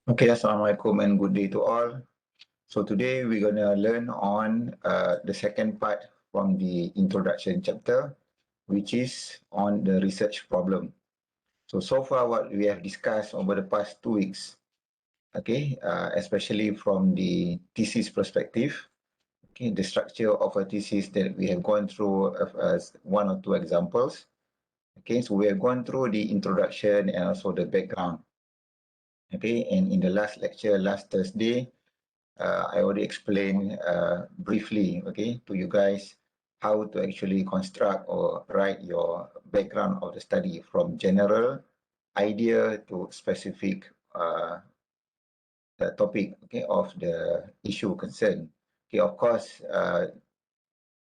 Okay, Assalamualaikum and good day to all. So today we're going to learn on the second part from the introduction chapter, which is on the research problem. So far what we have discussed over the past 2 weeks, okay, especially from the thesis perspective, okay, the structure of a thesis that we have gone through as one or two examples. Okay, so we have gone through the introduction and also the background. Okay, and in the last lecture, last Thursday, I already explained briefly, okay, to you guys how to actually construct or write your background of the study from general idea to specific topic, okay, of the issue concern. Okay, of course,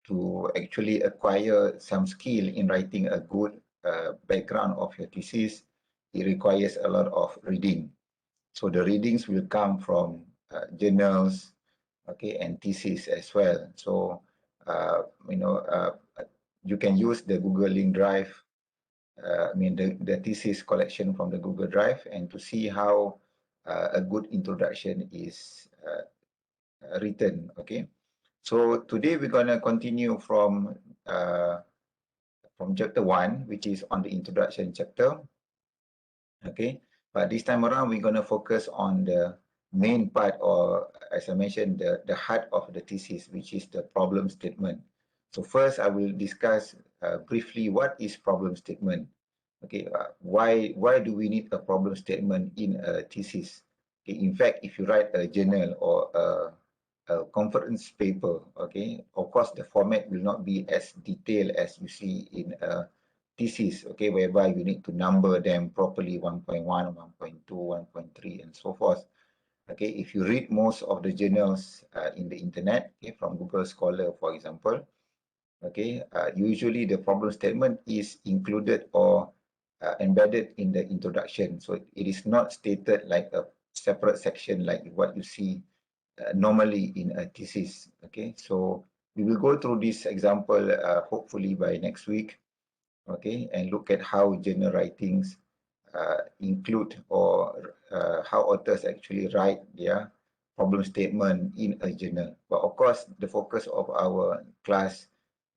to actually acquire some skill in writing a good background of your thesis, it requires a lot of reading. So the readings will come from journals, okay, and thesis as well. So, you know, you can use the Google Link Drive, the thesis collection from the Google Drive, and to see how a good introduction is written, okay. So today we're going to continue from chapter 1, which is on the introduction chapter, okay. But this time around, we're going to focus on the main part, or as I mentioned, the heart of the thesis, which is the problem statement. So first, I will discuss briefly what is problem statement. Okay, why do we need a problem statement in a thesis? Okay, in fact, if you write a journal or a conference paper, okay, of course the format will not be as detailed as you see in a thesis, okay, whereby you need to number them properly, 1.1, 1.2, 1.3, and so forth. Okay, if you read most of the journals in the internet, okay, from Google Scholar, for example, okay, usually the problem statement is included or embedded in the introduction. So it is not stated like a separate section like what you see normally in a thesis. Okay, so we will go through this example hopefully by next week, okay, and look at how journal writings include or how authors actually write their problem statement in a journal. But of course, the focus of our class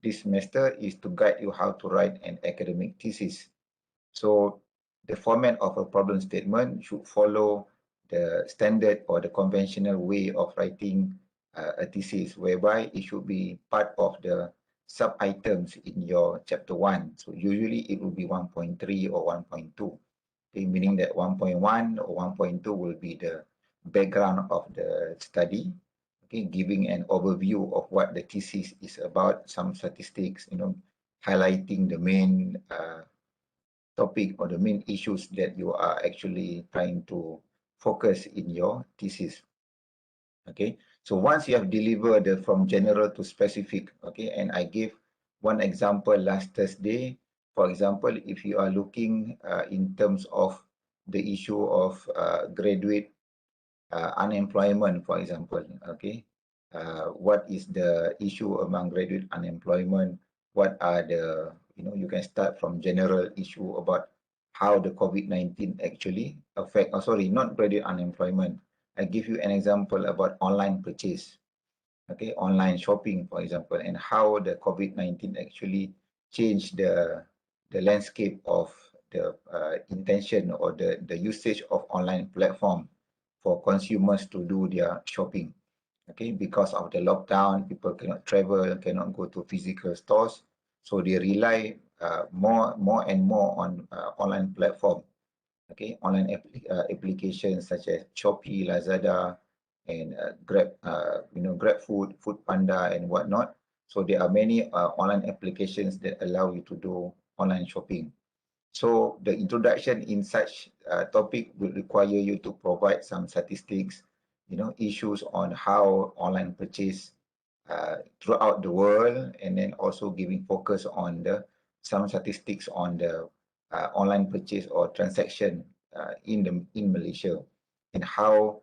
this semester is to guide you how to write an academic thesis. So the format of a problem statement should follow the standard or the conventional way of writing a thesis, whereby it should be part of the sub-items in your chapter 1. So usually it will be 1.3 or 1.2, okay, meaning that 1.1 or 1.2 will be the background of the study, okay, giving an overview of what the thesis is about, some statistics, highlighting the main topic or the main issues that you are actually trying to focus in your thesis. Okay, so once you have delivered from general to specific, okay, and I gave one example last Thursday. For example, if you are looking in terms of the issue of graduate unemployment, for example, okay, what is the issue among graduate unemployment? What are the, you can start from general issue about how the COVID-19 actually affect, oh, sorry, not graduate unemployment. I give you an example about online purchase, okay, online shopping, for example, and how the COVID-19 actually changed the landscape of the intention or the usage of online platform for consumers to do their shopping. Okay, because of the lockdown, people cannot travel, cannot go to physical stores, so they rely more and more on online platform. Okay, online applications such as Shopee, Lazada, and Grab, Grab Food, Food Panda, and whatnot. So there are many online applications that allow you to do online shopping. So the introduction in such topic will require you to provide some statistics, issues on how online purchase throughout the world, and then also giving focus on some statistics on the online purchase or transaction in Malaysia, and how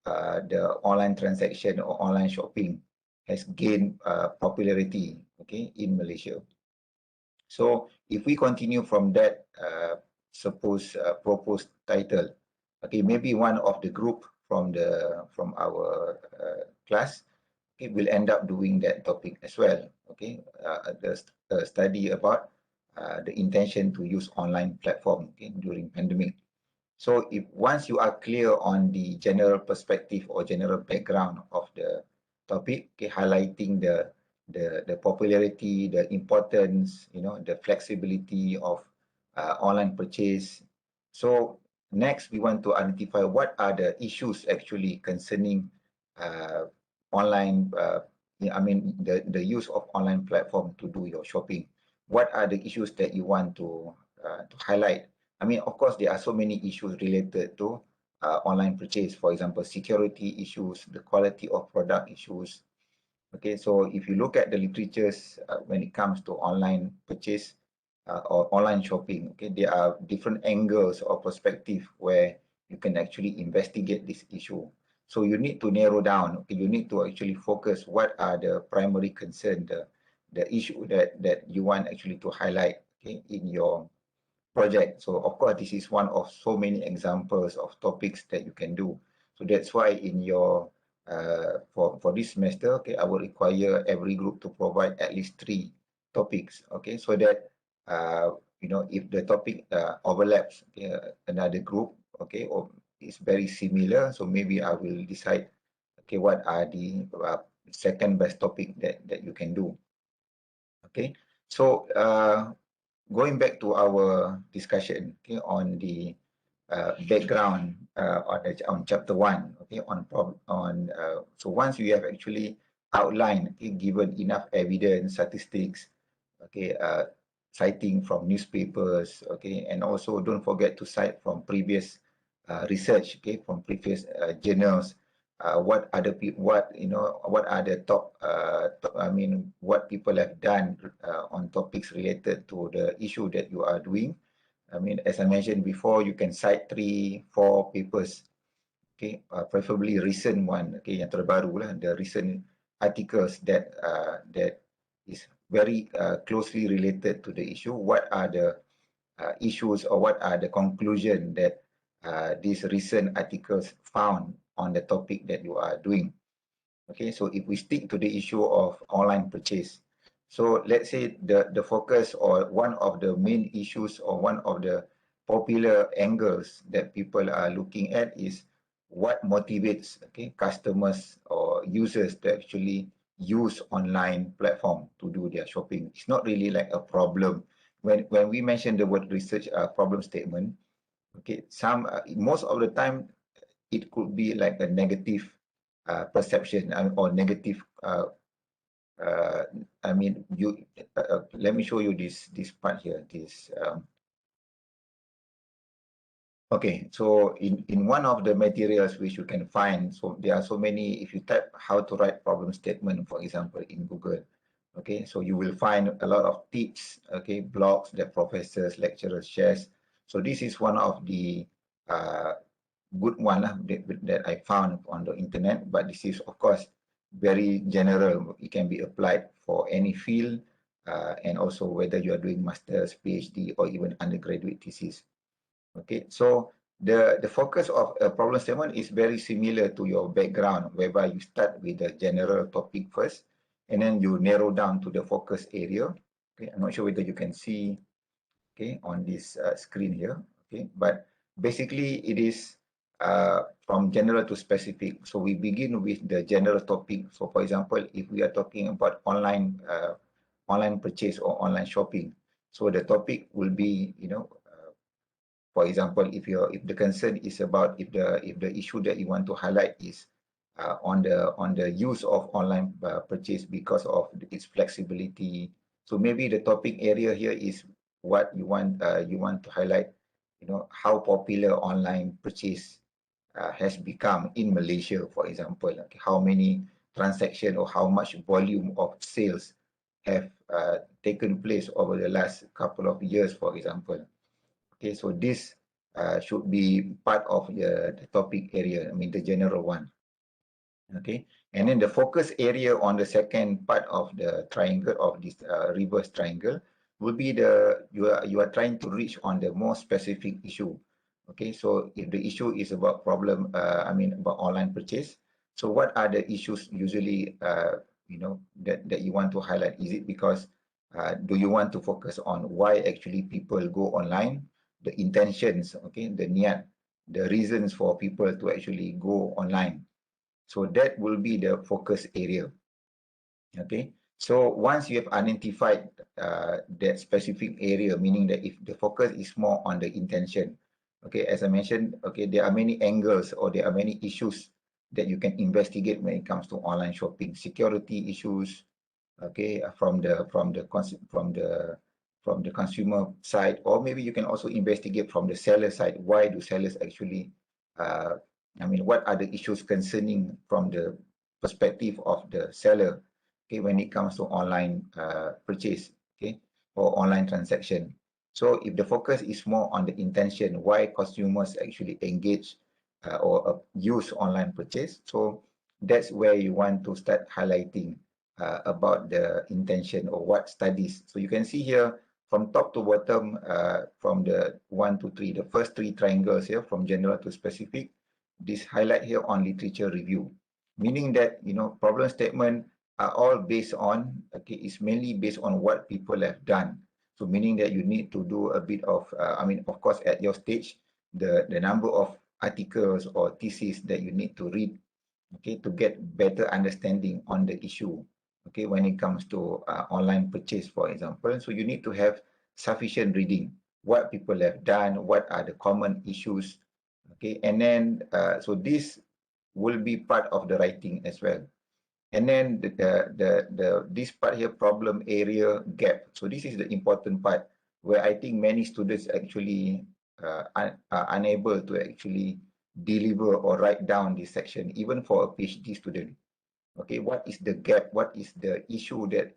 the online transaction or online shopping has gained popularity, okay, in Malaysia. So if we continue from that proposed title, Okay, maybe one of the group from our class, okay, will end up doing that topic as well. Okay, the study about the intention to use online platform, okay, during pandemic. So if once you are clear on the general perspective or general background of the topic, okay, highlighting the popularity, the importance, the flexibility of online purchase. So next, we want to identify what are the issues actually concerning uh, online. I mean, the use of online platform to do your shopping. What are the issues that you want to highlight? I mean, of course, there are so many issues related to online purchase. For example, security issues, the quality of product issues. Okay, so if you look at the literatures when it comes to online purchase or online shopping, okay, there are different angles or perspective where you can actually investigate this issue. So you need to narrow down. Okay, you need to actually focus what are the primary concern, the issue that you want actually to highlight, okay, in your project. So of course, this is one of so many examples of topics that you can do. So that's why in your for this semester, okay, I will require every group to provide at least 3 topics, okay, so that if the topic overlaps, okay, another group, okay, or is very similar, so maybe I will decide, okay, what are the second best topic that you can do, okay. So going back to our discussion, okay, on the background on chapter 1, okay, so once you have actually outlined, okay, given enough evidence, statistics, okay, citing from newspapers, okay, and also don't forget to cite from previous research, okay, from previous journals. What other people, what are the I mean, what people have done on topics related to the issue that you are doing. I mean, as I mentioned before, you can cite 3, 4 papers, okay, preferably recent one, okay, yang terbaru lah, the recent articles that is very closely related to the issue. What are the issues or what are the conclusion that these recent articles found on the topic that you are doing? Okay, so if we stick to the issue of online purchase, so let's say the focus or one of the main issues or one of the popular angles that people are looking at is what motivates, okay, customers or users to actually use online platform to do their shopping. It's not really like a problem. When we mention the word research problem statement, okay, most of the time it could be like a negative perception or negative. I mean, let me show you this part here. Okay, so in one of the materials which you can find, so there are so many. If you type how to write problem statement, for example, in Google, okay, so you will find a lot of tips, okay, blogs that professors, lecturers shares. So this is one of the good one that I found on the internet, but this is of course very general. It can be applied for any field and also whether you are doing master's, PhD, or even undergraduate thesis. Okay, so the focus of a problem statement is very similar to your background, whereby you start with the general topic first, and then you narrow down to the focus area. Okay, I'm not sure whether you can see, okay, on this screen here, okay, but basically it is from general to specific. So we begin with the general topic. So for example, if we are talking about online purchase or online shopping, so the topic will be, for example, if the concern is about, if the issue that you want to highlight is on the use of online purchase because of its flexibility. So maybe the topic area here is what you want to highlight, how popular online purchase has become in Malaysia, for example. Like how many transaction or how much volume of sales have taken place over the last couple of years, for example. Okay, so this should be part of the topic area, I mean the general one. Okay, and then the focus area on the second part of the triangle of this reverse triangle would be you are trying to reach on the more specific issue. Okay, so if the issue is about about online purchase, so what are the issues usually, that you want to highlight? Is it because, do you want to focus on why actually people go online, the intentions, okay, the niat, the reasons for people to actually go online? So that will be the focus area. Okay, so once you have identified that specific area, meaning that if the focus is more on the intention, okay, as I mentioned, okay, there are many angles or there are many issues that you can investigate when it comes to online shopping. Security issues, okay, from the consumer side, or maybe you can also investigate from the seller side. Why do sellers actually, uh, what are the issues concerning from the perspective of the seller, okay, when it comes to online purchase, okay, or online transaction. So if the focus is more on the intention, why consumers actually engage or use online purchase, so that's where you want to start highlighting about the intention or what studies. So you can see here from top to bottom, from the 1 to 3, the first 3 triangles here, from general to specific, this highlight here on literature review, meaning that, problem statement are all based on, okay, it's mainly based on what people have done. So meaning that you need to do a bit of, of course, at your stage, the number of articles or theses that you need to read, okay, to get better understanding on the issue, okay, when it comes to online purchase, for example. So you need to have sufficient reading, what people have done, what are the common issues, okay, and then so this will be part of the writing as well. And then this part here, problem area gap. So this is the important part where I think many students actually are unable to actually deliver or write down this section, even for a PhD student. Okay, what is the gap? What is the issue that,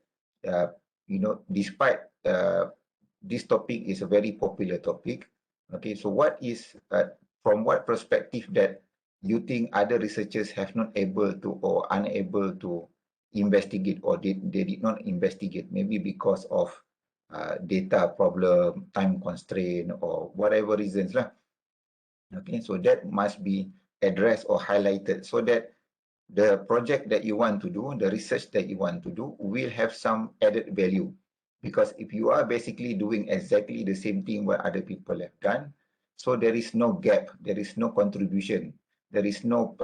despite this topic is a very popular topic. Okay, so what is, from what perspective that you think other researchers have not able to or unable to investigate, or they did not investigate, maybe because of data problem, time constraint, or whatever reasons lah. Okay, so that must be addressed or highlighted so that the project that you want to do, the research that you want to do will have some added value. Because if you are basically doing exactly the same thing what other people have done, so there is no gap, there is no contribution, there is no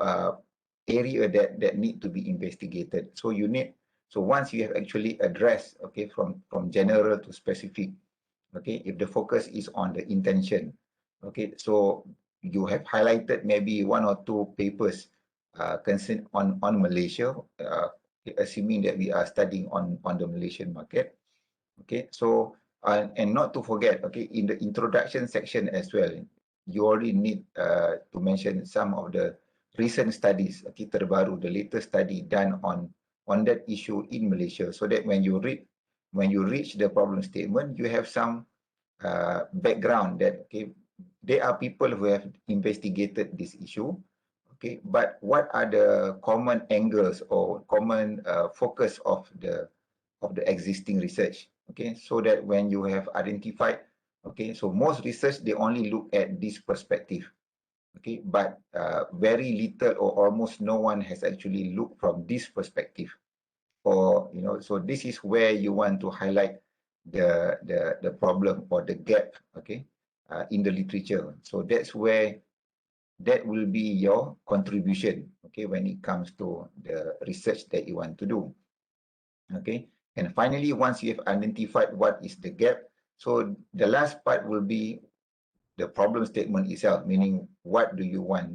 area that need to be investigated. So so once you have actually addressed, okay, from general to specific, okay, if the focus is on the intention, okay, so you have highlighted maybe 1 or 2 papers concern on Malaysia, assuming that we are studying on the Malaysian market. Okay, so and not to forget, okay, in the introduction section as well, you already need to mention some of the recent studies, okay, terbaru, the latest study done on that issue in Malaysia, so that when you reach the problem statement, you have some background that, okay, there are people who have investigated this issue. Okay, but what are the common angles or common focus of the existing research? Okay, so that when you have identified, okay, so most research they only look at this perspective. Okay, but very little or almost no one has actually looked from this perspective. Or so this is where you want to highlight the problem or the gap. Okay, in the literature. So that's where that will be your contribution, okay, when it comes to the research that you want to do. Okay, and finally, once you have identified what is the gap, so the last part will be the problem statement itself, meaning what do you want,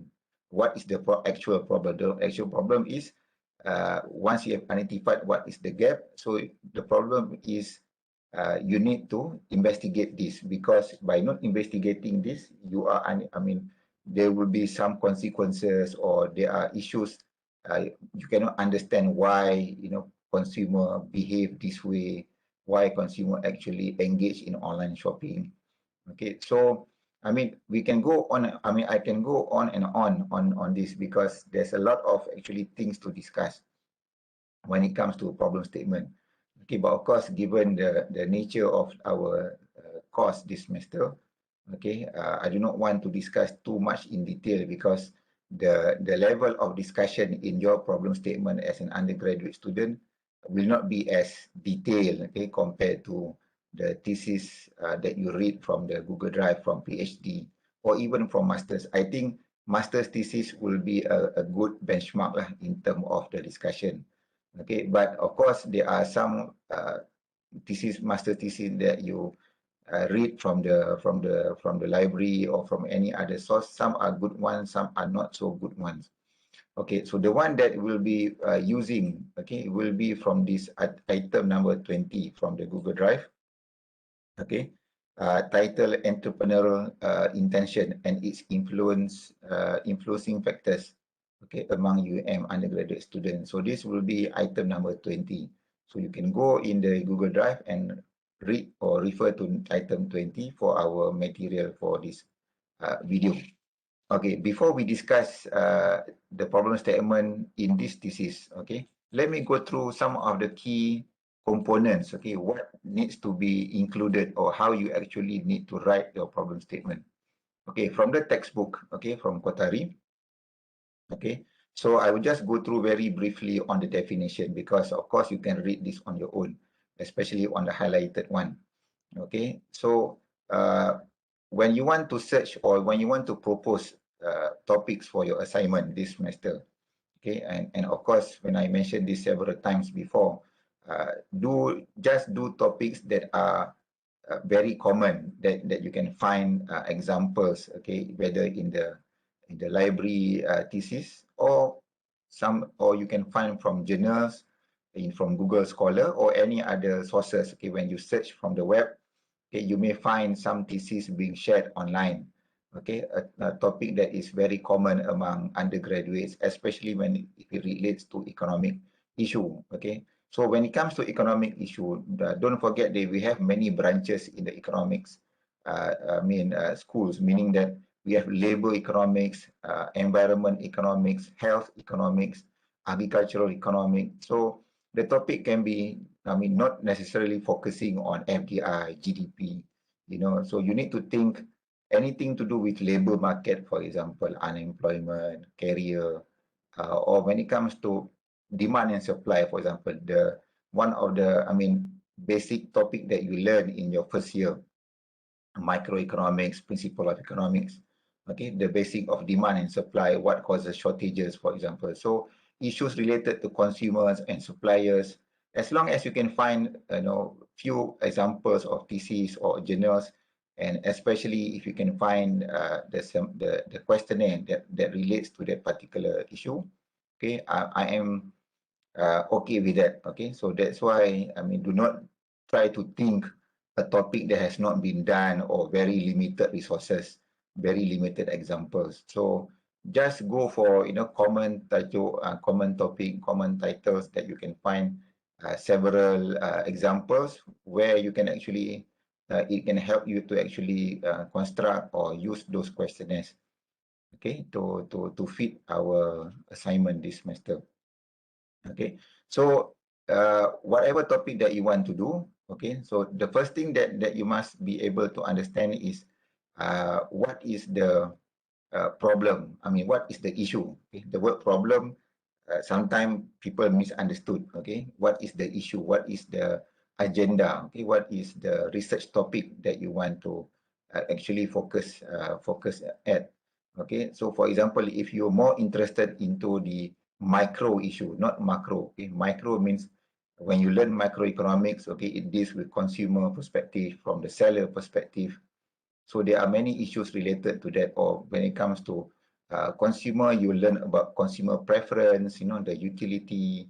what is the actual problem. The actual problem is, once you have identified what is the gap, so the problem is, you need to investigate this, because by not investigating this, you are, there will be some consequences, or there are issues. You cannot understand why, consumer behave this way, why consumer actually engage in online shopping. Okay, so we can go on. I can go on and on this, because there's a lot of actually things to discuss when it comes to a problem statement. Okay, but of course, given the nature of our course this semester, Okay, I do not want to discuss too much in detail because the level of discussion in your problem statement as an undergraduate student will not be as detailed, okay, compared to the thesis that you read from the Google Drive from PhD or even from masters. I think master's thesis will be a good benchmark lah in terms of the discussion. Okay, but of course there are some master thesis that you read from the library or from any other source. Some are good ones, some are not so good ones. Okay, so the one that we'll be using, okay, will be from this item number 20 from the Google Drive. Okay, title entrepreneurial intention and its influencing factors, okay, among undergraduate students. So this will be item number 20. So you can go in the Google Drive and read or refer to item 20 for our material for this video. Okay, before we discuss the problem statement in this thesis, okay, let me go through some of the key components, okay, what needs to be included or how you actually need to write your problem statement. Okay, from the textbook, okay, from Kotari, okay, so I will just go through very briefly on the definition because of course you can read this on your own, especially on the highlighted one. Okay, so when you want to search or when you want to propose topics for your assignment this semester, okay, and of course when I mentioned this several times before, do topics that are very common that you can find examples, okay, whether in the library thesis or you can find from journals, from Google Scholar or any other sources. Okay, when you search from the web, okay, you may find some thesis being shared online. Okay, a topic that is very common among undergraduates, especially when it relates to economic issue. Okay, so when it comes to economic issue, don't forget that we have many branches in the economics. Schools, meaning that we have labor economics, environment economics, health economics, agricultural economics. So the topic can be, not necessarily focusing on FDI, GDP, so you need to think anything to do with labor market, for example, unemployment, career, or when it comes to demand and supply, for example, basic topic that you learn in your first year, microeconomics, principle of economics, okay, the basic of demand and supply, what causes shortages, for example. So issues related to consumers and suppliers, as long as you can find, few examples of theses or journals, and especially if you can find the questionnaire that relates to that particular issue, okay, I am okay with that. Okay, so that's why, do not try to think a topic that has not been done or very limited resources, very limited examples. So just go for common title, common topic, common titles that you can find several examples where you can actually it can help you to actually construct or use those questionnaires, okay, to fit our assignment this semester. Okay, so whatever topic that you want to do, okay, so the first thing that you must be able to understand is what is the problem. What is the issue? Okay? The word problem, sometimes people misunderstood. Okay, what is the issue? What is the agenda? Okay, what is the research topic that you want to actually focus at? Okay, so for example, if you're more interested into the micro issue, not macro. Okay, micro means when you learn microeconomics, okay, it deals with consumer perspective, from the seller perspective. So there are many issues related to that. Or when it comes to consumer, you learn about consumer preference, the utility,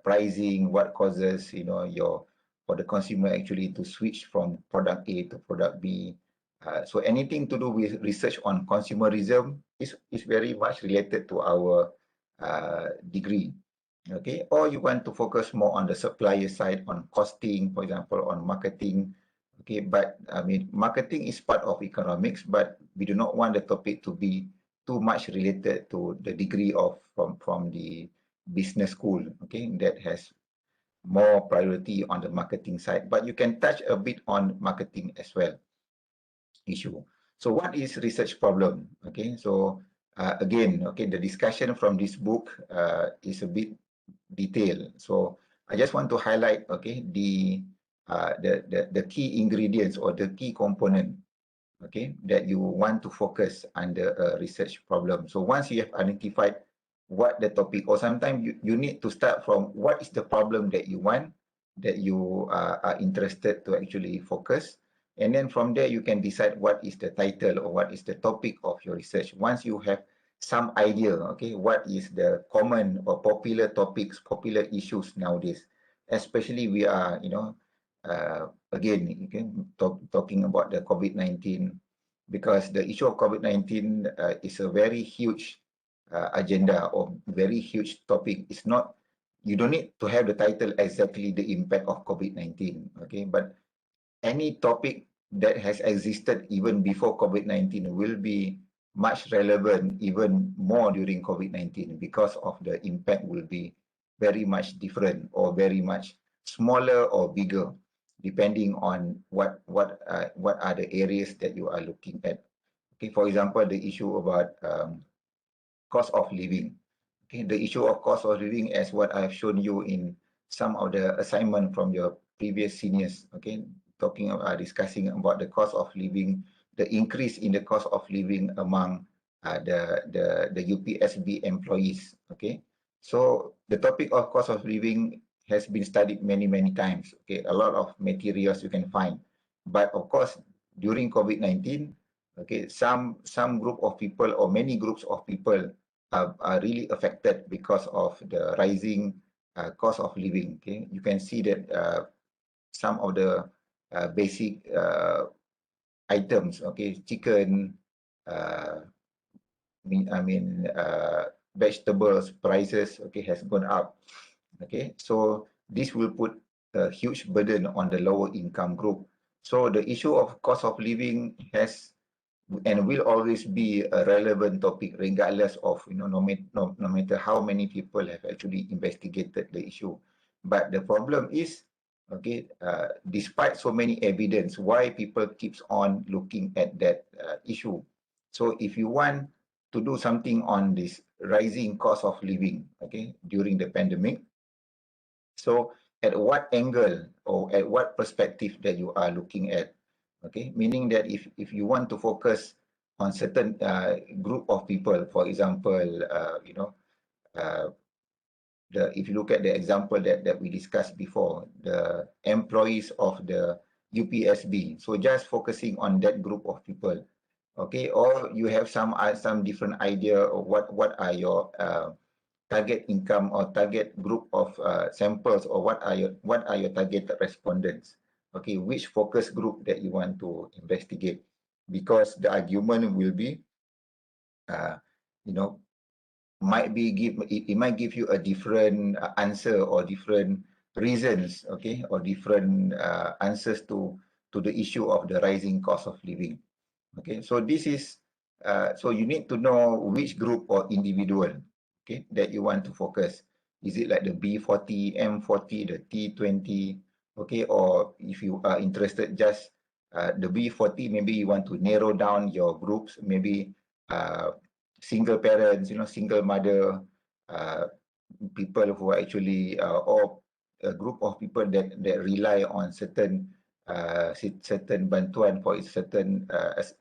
pricing, what causes, for the consumer actually to switch from product A to product B. So anything to do with research on consumerism is very much related to our degree. Okay, or you want to focus more on the supplier side, on costing, for example, on marketing. Okay, but marketing is part of economics, but we do not want the topic to be too much related to the degree of from the business school. Okay, that has more priority on the marketing side, but you can touch a bit on marketing as well. issue. So what is research problem? Okay, so again, okay, the discussion from this book is a bit detailed. So I just want to highlight, okay, the key ingredients or the key component, okay, that you want to focus under a research problem. So once you have identified what the topic, or sometimes you need to start from what is the problem that you want, that you are interested to actually focus. And then from there, you can decide what is the title or what is the topic of your research. Once you have some idea, okay, what is the common or popular topics, popular issues nowadays, especially we are, again, talking about the COVID-19, because the issue of COVID-19 is a very huge agenda or very huge topic. It's not, you don't need to have the title exactly the impact of COVID-19, okay? But any topic that has existed even before COVID-19 will be much relevant even more during COVID-19 because of the impact will be very much different or very much smaller or bigger depending on what are the areas that you are looking at. Okay, for example, the issue about cost of living. Okay, the issue of cost of living, as what I've shown you in some of the assignment from your previous seniors. Okay, talking about discussing about the cost of living, the increase in the cost of living among the UPSB employees. Okay, so the topic of cost of living has been studied many times. Okay, a lot of materials you can find, but of course during COVID-19, okay, some group of people or many groups of people are really affected because of the rising cost of living. Okay, you can see that some of the basic items, okay, chicken, uh, vegetables prices, okay, has gone up. Okay, so this will put a huge burden on the lower income group. So the issue of cost of living has and will always be a relevant topic regardless of, no matter how many people have actually investigated the issue. But the problem is, okay, despite so many evidence, why people keeps on looking at that issue. So if you want to do something on this rising cost of living, okay, during the pandemic, so at what angle or at what perspective that you are looking at, okay? Meaning that if you want to focus on certain group of people, for example, uh, if you look at the example that we discussed before, the employees of the UPSB, so just focusing on that group of people, okay? Or you have some different idea of what are your target income or target group of samples, or what are your targeted respondents, okay, which focus group that you want to investigate, because the argument will be uh, you know it might give you a different answer or different reasons, okay, or different answers to the issue of the rising cost of living. Okay, so this is so you need to know which group or individual, okay, that you want to focus. Is it like the B40, M40, the T20, okay, or if you are interested just the B40, maybe you want to narrow down your groups, maybe uh, single parents, single mother, uh, people who are actually or a group of people that rely on certain bantuan for certain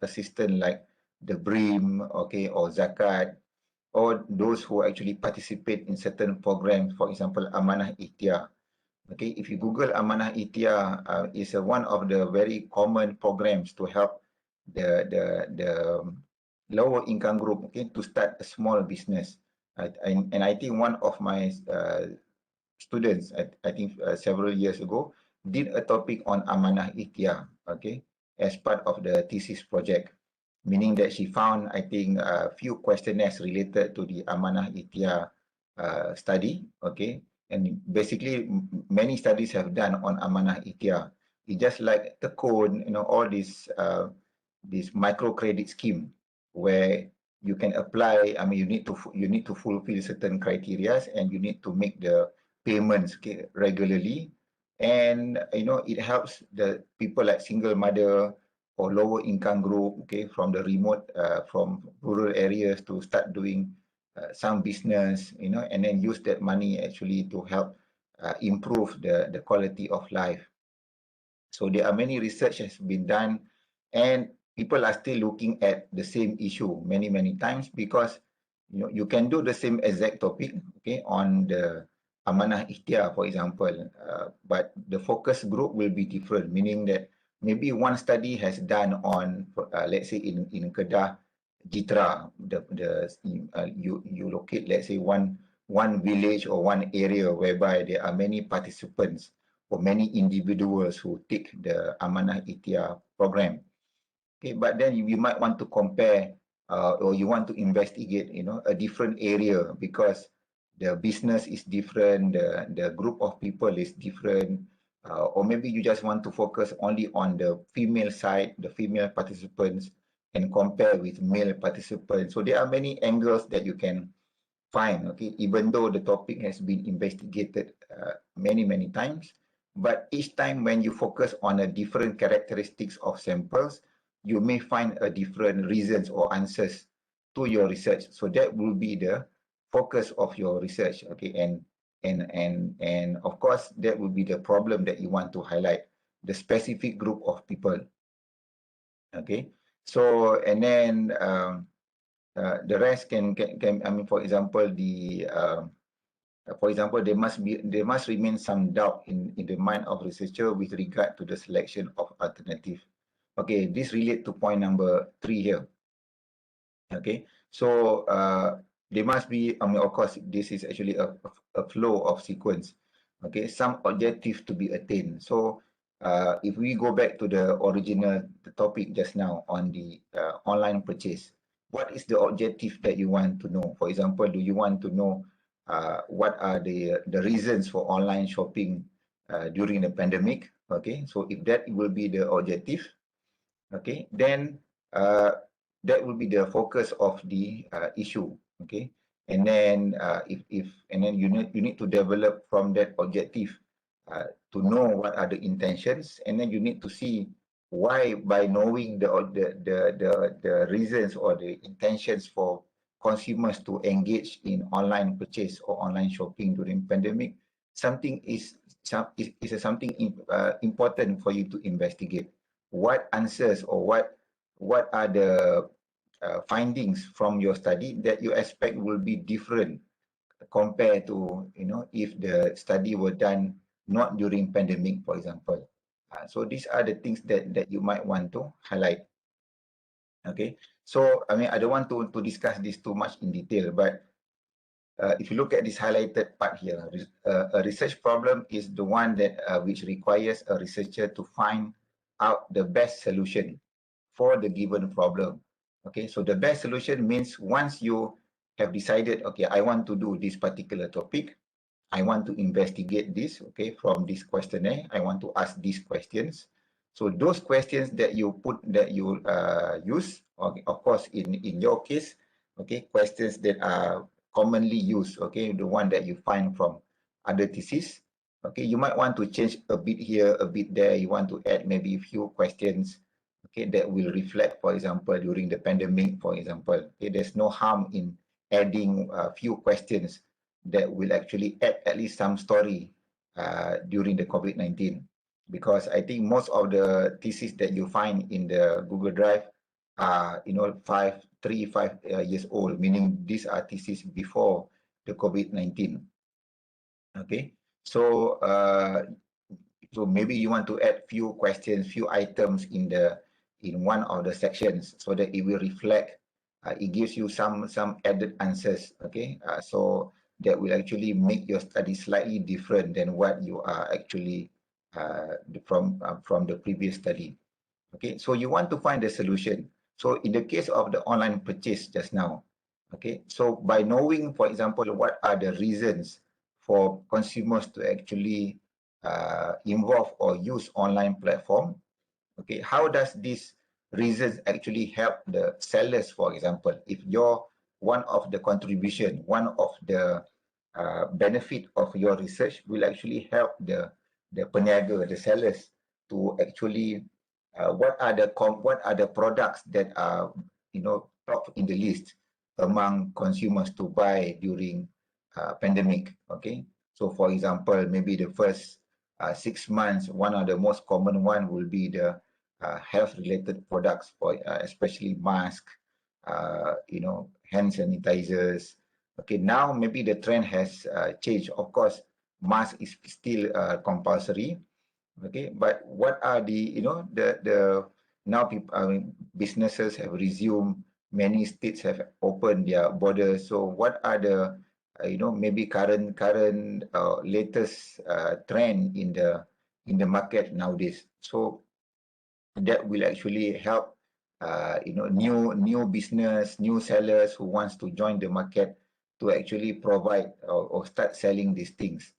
assistance like the BRIM, okay, or zakat, or those who actually participate in certain programs, for example, Amanah Ikhtiar. Okay, if you Google Amanah Ikhtiar, is one of the very common programs to help the lower income group, okay, to start a small business. And I think one of my students, I think several years ago, did a topic on Amanah Ikhtiar, okay, as part of the thesis project, meaning that she found, I think, a few questionnaires related to the Amanah Ikhtiar study, okay, and basically many studies have done on Amanah Ikhtiar. It's just like Tekun, all this microcredit scheme where you can apply. I mean, you need to fulfill certain criteria and you need to make the payments, okay, regularly, and it helps the people like single mother or lower income group, okay, from the remote, from rural areas to start doing some business, you know, and then use that money actually to help improve the quality of life. So there are many research has been done, and people are still looking at the same issue many times, because you know you can do the same exact topic, okay, on the amanah ikhtiar, for example, but the focus group will be different, meaning that maybe one study has done on, let's say in Kedah, Jitra, you locate, let's say, one village or one area whereby there are many participants or many individuals who take the Amanah Ikhtiar program. Okay, but then you might want to compare, or you want to investigate, you know, a different area, because the business is different, the group of people is different, or maybe you just want to focus only on the female side, the female participants, and compare with male participants. So there are many angles that you can find, okay, even though the topic has been investigated many times, but each time when you focus on a different characteristics of samples, you may find a different reasons or answers to your research. So that will be the focus of your research, okay, and of course that will be the problem that you want to highlight, the specific group of people, okay. So and then the rest can I mean, for example, there must remain some doubt in the mind of researcher with regard to the selection of alternative. Okay, this relate to point number 3 here. Okay, so there must be, I mean, of course, this is actually a flow of sequence. Okay, some objective to be attained. So if we go back to the original topic just now on the online purchase, what is the objective that you want to know? For example, do you want to know what are the reasons for online shopping during the pandemic? Okay, so if that will be the objective, okay, then that will be the focus of the issue, okay. And then and then you need to develop from that objective to know what are the intentions, and then you need to see why, by knowing the reasons or the intentions for consumers to engage in online purchase or online shopping during pandemic, something is something important for you to investigate. What answers or what are the findings from your study that you expect will be different compared to, you know, if the study were done not during pandemic, for example. So these are the things that you might want to highlight. Okay, so I mean, I don't want to discuss this too much in detail, but if you look at this highlighted part here, a research problem is the one that which requires a researcher to find out the best solution for the given problem. Okay, so the best solution means once you have decided, okay, I want to do this particular topic, I want to investigate this, okay, from this questionnaire, I want to ask these questions. So those questions that you use, okay, of course, in your case, okay, questions that are commonly used, okay, the one that you find from other theses, okay, you might want to change a bit here, a bit there, you want to add maybe a few questions, okay, that will reflect, for example, during the pandemic, for example, okay, there's no harm in adding a few questions that will actually add at least some story during the COVID-19. Because I think most of the theses that you find in the Google Drive are, you know, 5 years old, meaning these are theses before the COVID-19. Okay, so so maybe you want to add few questions, few items in one of the sections so that it will reflect. It gives you some added answers. Okay, so that will actually make your study slightly different than what you are actually from the previous study. Okay, so you want to find the solution. So in the case of the online purchase just now, okay, so by knowing, for example, what are the reasons for consumers to actually involve or use online platform, okay, how does this reasons actually help the sellers, for example, if you're one of the contribution, one of the benefit of your research will actually help the peniaga, the sellers, to actually what are the products that are top in the list among consumers to buy during pandemic. Okay, so for example, maybe the first 6 months, one of the most common one will be the health related products, for especially mask, hand sanitizers. Okay, now maybe the trend has changed. Of course, mask is still compulsory. Okay, but what are the now people, I mean, businesses have resumed. Many states have opened their borders. So what are the maybe current latest trend in the market nowadays? So that will actually help new business, new sellers who wants to join the market to actually provide or start selling these things,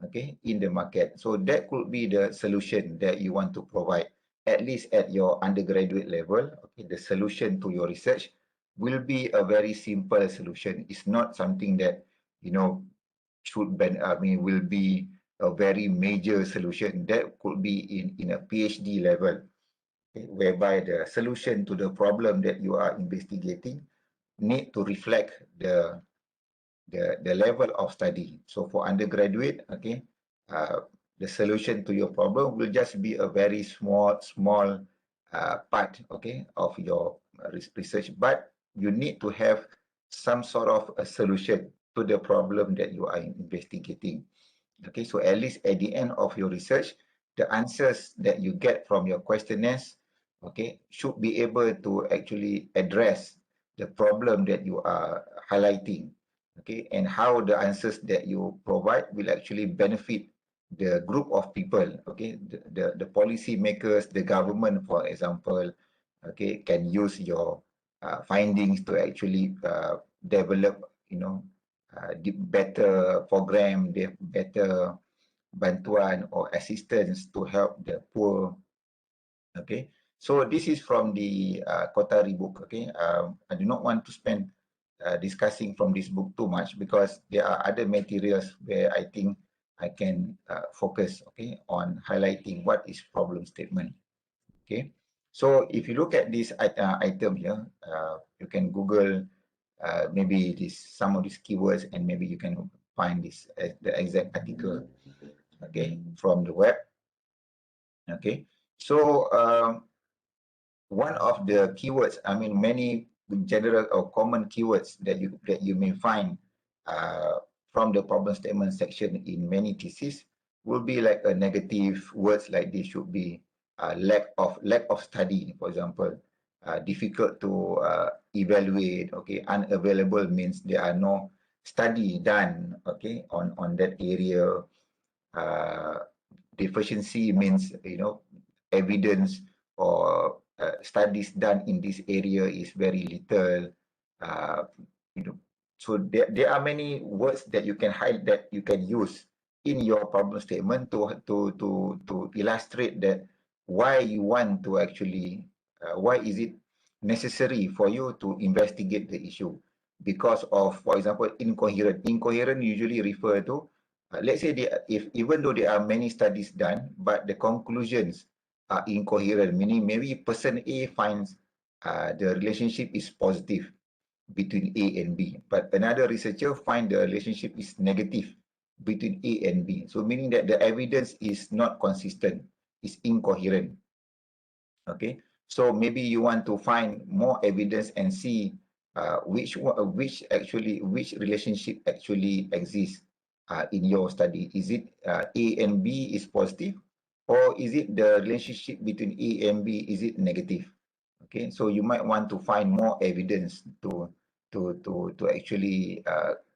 okay, in the market. So that could be the solution that you want to provide, at least at your undergraduate level. Okay, the solution to your research will be a very simple solution. It's not something that will be a very major solution. That could be in a PhD level, okay, whereby the solution to the problem that you are investigating need to reflect the level of study. So for undergraduate, okay, the solution to your problem will just be a very small part, okay, of your research, but you need to have some sort of a solution to the problem that you are investigating. Okay, so at least at the end of your research, the answers that you get from your questionnaires, okay, should be able to actually address the problem that you are highlighting, okay, and how the answers that you provide will actually benefit the group of people, okay, the policy makers, the government, for example, okay, can use your findings to actually develop, better program, better bantuan or assistance to help the poor. Okay, so this is from the Kotari book. Okay, I do not want to spend discussing from this book too much because there are other materials where I think I can focus, okay, on highlighting what is problem statement. Okay, so if you look at this item here, you can Google maybe some of these keywords, and maybe you can find this the exact article, okay, from the web. Okay, so one of the keywords, I mean, many general or common keywords that you may find from the problem statement section in many theses will be like a negative words, like this should be lack of study, for example, difficult to evaluate. Okay, unavailable means there are no study done, okay, on that area. Deficiency means evidence or studies done in this area is very little. Uh, so there are many words that you can hide, that you can use in your problem statement to illustrate that why you want to actually why is it necessary for you to investigate the issue, because of, for example, incoherent usually refer to let's say if even though there are many studies done, but the conclusions are incoherent, meaning maybe person A finds the relationship is positive between A and B, but another researcher find the relationship is negative between A and B. So meaning that the evidence is not consistent, is incoherent. Okay, so maybe you want to find more evidence and see which relationship actually exists in your study. Is it A and B is positive, or is it the relationship between A and B, is it negative? Okay, so you might want to find more evidence to actually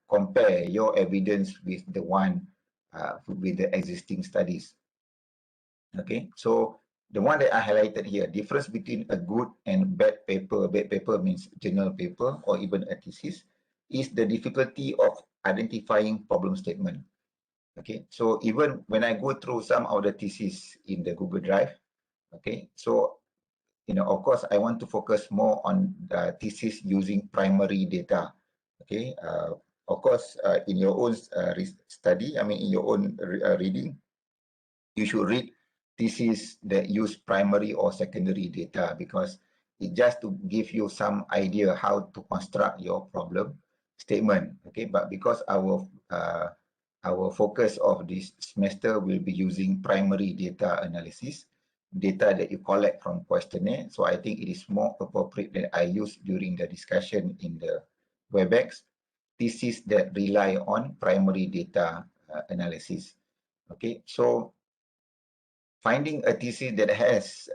compare your evidence with the one with the existing studies. Okay, so the one that I highlighted here, difference between a good and bad paper. Bad paper means journal paper or even a thesis, is the difficulty of identifying problem statement. Okay, so even when I go through some of the thesis in the Google Drive, okay, so of course, I want to focus more on the thesis using primary data. Okay, of course, in your own study, I mean, in your own reading, you should read thesis that use primary or secondary data, because it just to give you some idea how to construct your problem statement. Okay, but because our focus of this semester will be using primary data analysis, data that you collect from questionnaire. So I think it is more appropriate that I use during the discussion in the WebEx thesis that rely on primary data analysis. Okay, so finding a thesis that has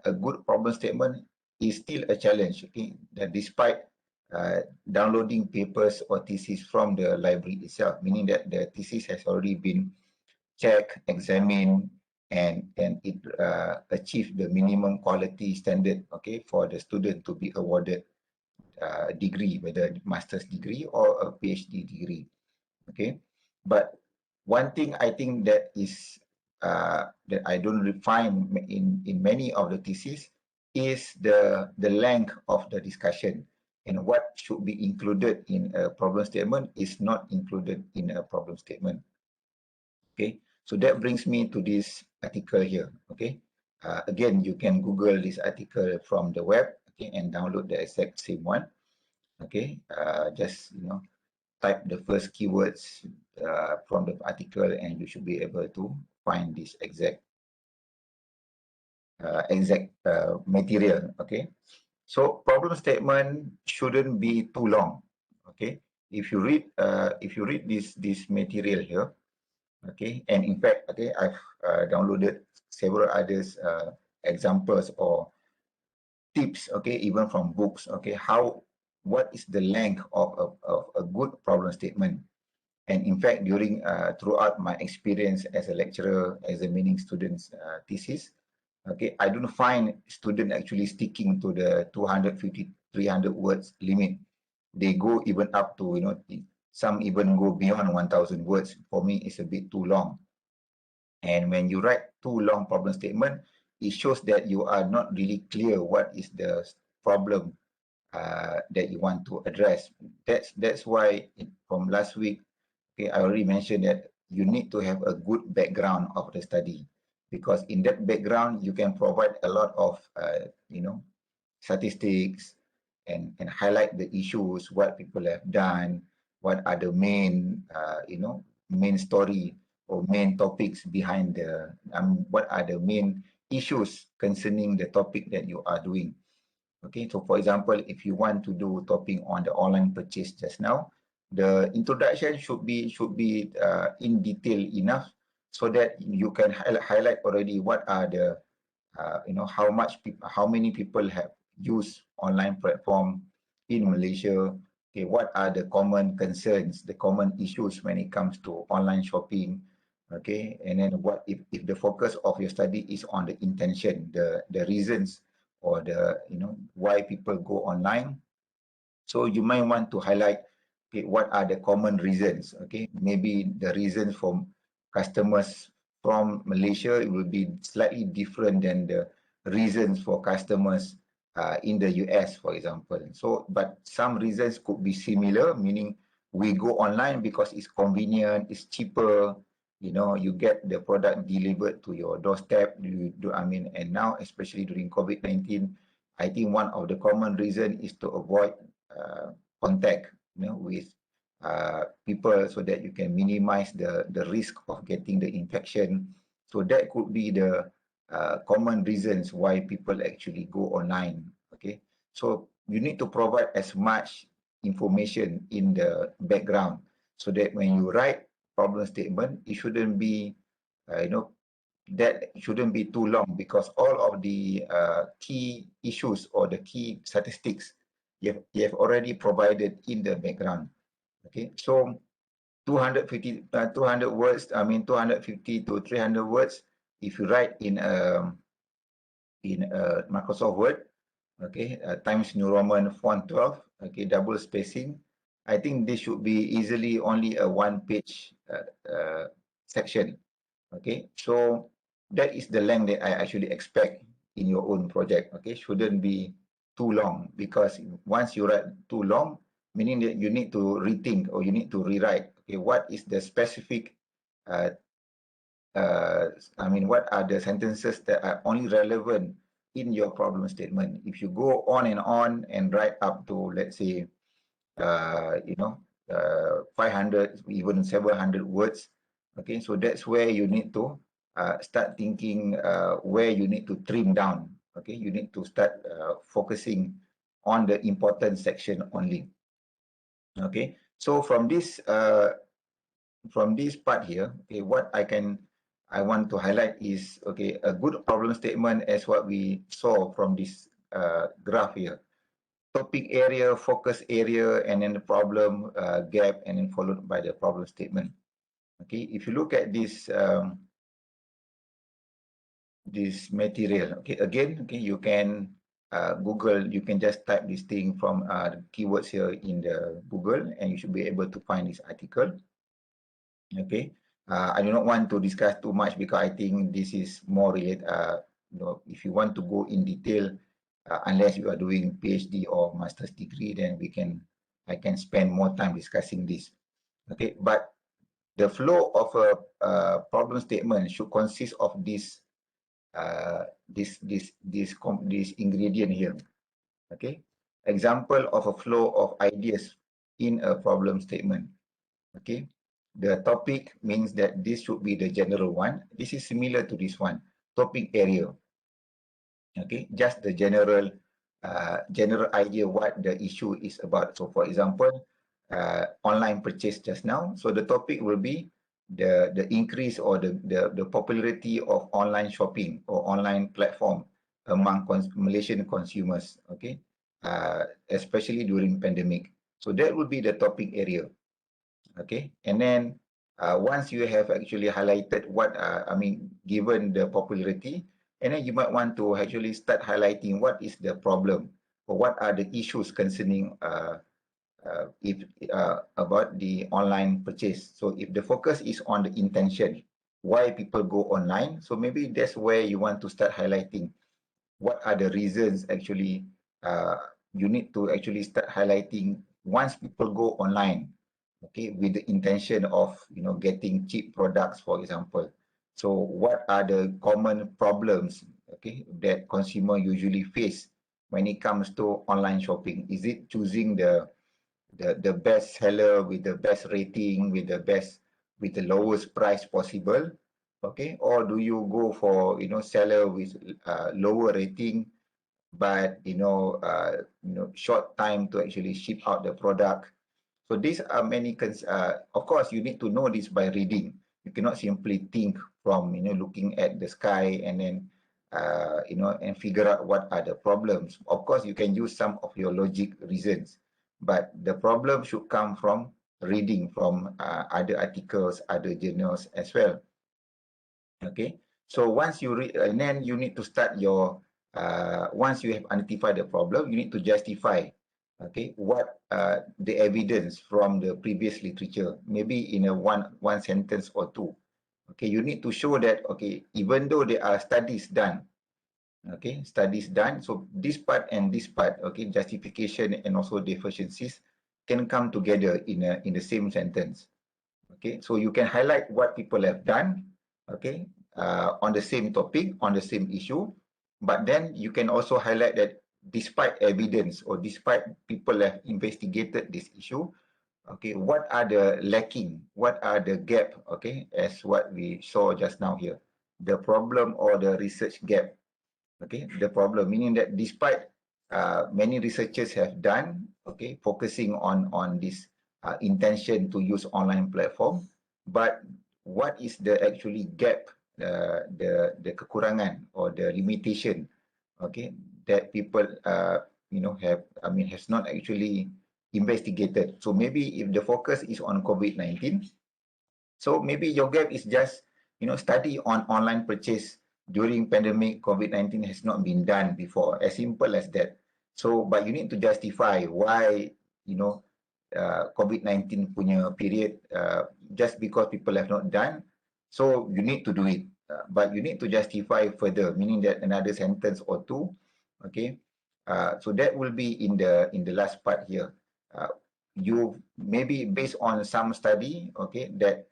a good problem statement is still a challenge. Okay, that despite downloading papers or thesis from the library itself, meaning that the thesis has already been checked, examined, and it achieve the minimum quality standard, okay, for the student to be awarded a degree, whether master's degree or a PhD degree. Okay, but one thing I think that is that I don't find in many of the theses is the length of the discussion, and what should be included in a problem statement is not included in a problem statement. Okay, so that brings me to this article here. Okay, again, you can Google this article from the web, okay, and download the exact same one. Okay, just type the first keywords from the article, and you should be able to find this exact material. Okay, so problem statement shouldn't be too long. Okay, if you read this material here, okay, and in fact, okay, I've downloaded several others examples or tips, okay, even from books, okay, what is the length of a good problem statement. And in fact, during throughout my experience as a lecturer examining students' thesis, okay, I don't find students actually sticking to the 250, 300 words limit. They go even up to, some even go beyond 1,000 words. For me, it's a bit too long. And when you write too long problem statement, it shows that you are not really clear what is the problem that you want to address. That's why from last week, okay, I already mentioned that you need to have a good background of the study, because in that background you can provide a lot of statistics and highlight the issues, what people have done, what are the main main story or main topics behind the what are the main issues concerning the topic that you are doing. Okay, so for example, if you want to do topic on the online purchase just now, the introduction should be in detail enough so that you can highlight already what are the how many people have used online platform in Malaysia. Okay, what are the common concerns, the common issues when it comes to online shopping. Okay, and then what if the focus of your study is on the intention, the reasons, or the why people go online. So you might want to highlight, okay, what are the common reasons. Okay, maybe the reasons from customers from Malaysia, it will be slightly different than the reasons for customers in the US, for example. So, but some reasons could be similar, meaning we go online because it's convenient, it's cheaper, you get the product delivered to your doorstep. And now, especially during COVID-19, I think one of the common reason is to avoid contact, with people, so that you can minimize the risk of getting the infection. So that could be the common reasons why people actually go online. Okay, so you need to provide as much information in the background so that when you write problem statement, it shouldn't be, that shouldn't be too long, because all of the key issues or the key statistics you have already provided in the background. Okay, so 200 words, 250 to 300 words, if you write in Microsoft Word, okay, Times New Roman font 12, okay, double spacing, I think this should be easily only a one-page section. Okay, so that is the length that I actually expect in your own project. Okay, shouldn't be too long, because once you write too long, meaning that you need to rethink or you need to rewrite. Okay, what is the specific what are the sentences that are only relevant in your problem statement. If you go on and write up to, let's say, 500, even 700 words, okay, so that's where you need to start thinking where you need to trim down. Okay, you need to start focusing on the important section only. Okay, so from this part here, okay, what I want to highlight is, okay, a good problem statement as what we saw from this graph here. Topic area, focus area, and then the problem gap, and then followed by the problem statement. Okay, if you look at this material, okay, again, okay, you can Google, you can just type this thing from the keywords here in the Google, and you should be able to find this article. Okay, I do not want to discuss too much because I think this is more related. If you want to go in detail, unless you are doing PhD or master's degree, then I can spend more time discussing this. Okay, but the flow of a problem statement should consist of this ingredient here. Okay, example of a flow of ideas in a problem statement. Okay, the topic means that this should be the general one. This is similar to this one, topic area. Okay, just the general idea what the issue is about. So for example, online purchase just now, so the topic will be the increase or the popularity of online shopping or online platform among Malaysian consumers. Okay, especially during pandemic. So that would be the topic area. Okay, and then once you have actually highlighted what given the popularity, and then you might want to actually start highlighting what is the problem or what are the issues concerning about the online purchase. So if the focus is on the intention, why people go online, so maybe that's where you want to start highlighting what are the reasons actually you need to actually start highlighting once people go online, okay, with the intention of getting cheap products, for example. So what are the common problems, okay, that consumer usually face when it comes to online shopping? Is it choosing the best seller with the best rating, with the lowest price possible, okay, or do you go for seller with lower rating but short time to actually ship out the product? So these are many of course you need to know this by reading. You cannot simply think from looking at the sky and then and figure out what are the problems. Of course you can use some of your logic reasons, but the problem should come from reading from other articles, other journals as well. Okay, so once you read, and then you need to start your once you have identified the problem, you need to justify, okay, what the evidence from the previous literature, maybe in a one sentence or two. Okay, you need to show that, okay, even though there are studies done, okay, so this part and this part, okay, justification and also deficiencies can come together in the same sentence. Okay, so you can highlight what people have done, okay, on the same topic, on the same issue, but then you can also highlight that despite evidence or despite people have investigated this issue, okay, what are the lacking, what are the gap, okay, as what we saw just now here, the problem or the research gap. Okay, the problem meaning that despite many researchers have done, okay, focusing on this intention to use online platform, but what is the actually gap, the kekurangan or the limitation, okay, that people has not actually investigated. So maybe if the focus is on COVID-19, so maybe your gap is just, study on online purchase during pandemic. COVID-19 has not been done before, as simple as that. So, but you need to justify why, COVID-19 punya period, just because people have not done, so you need to do it. But you need to justify further, meaning that another sentence or two, okay? So that will be in the last part here. You maybe based on some study, okay, that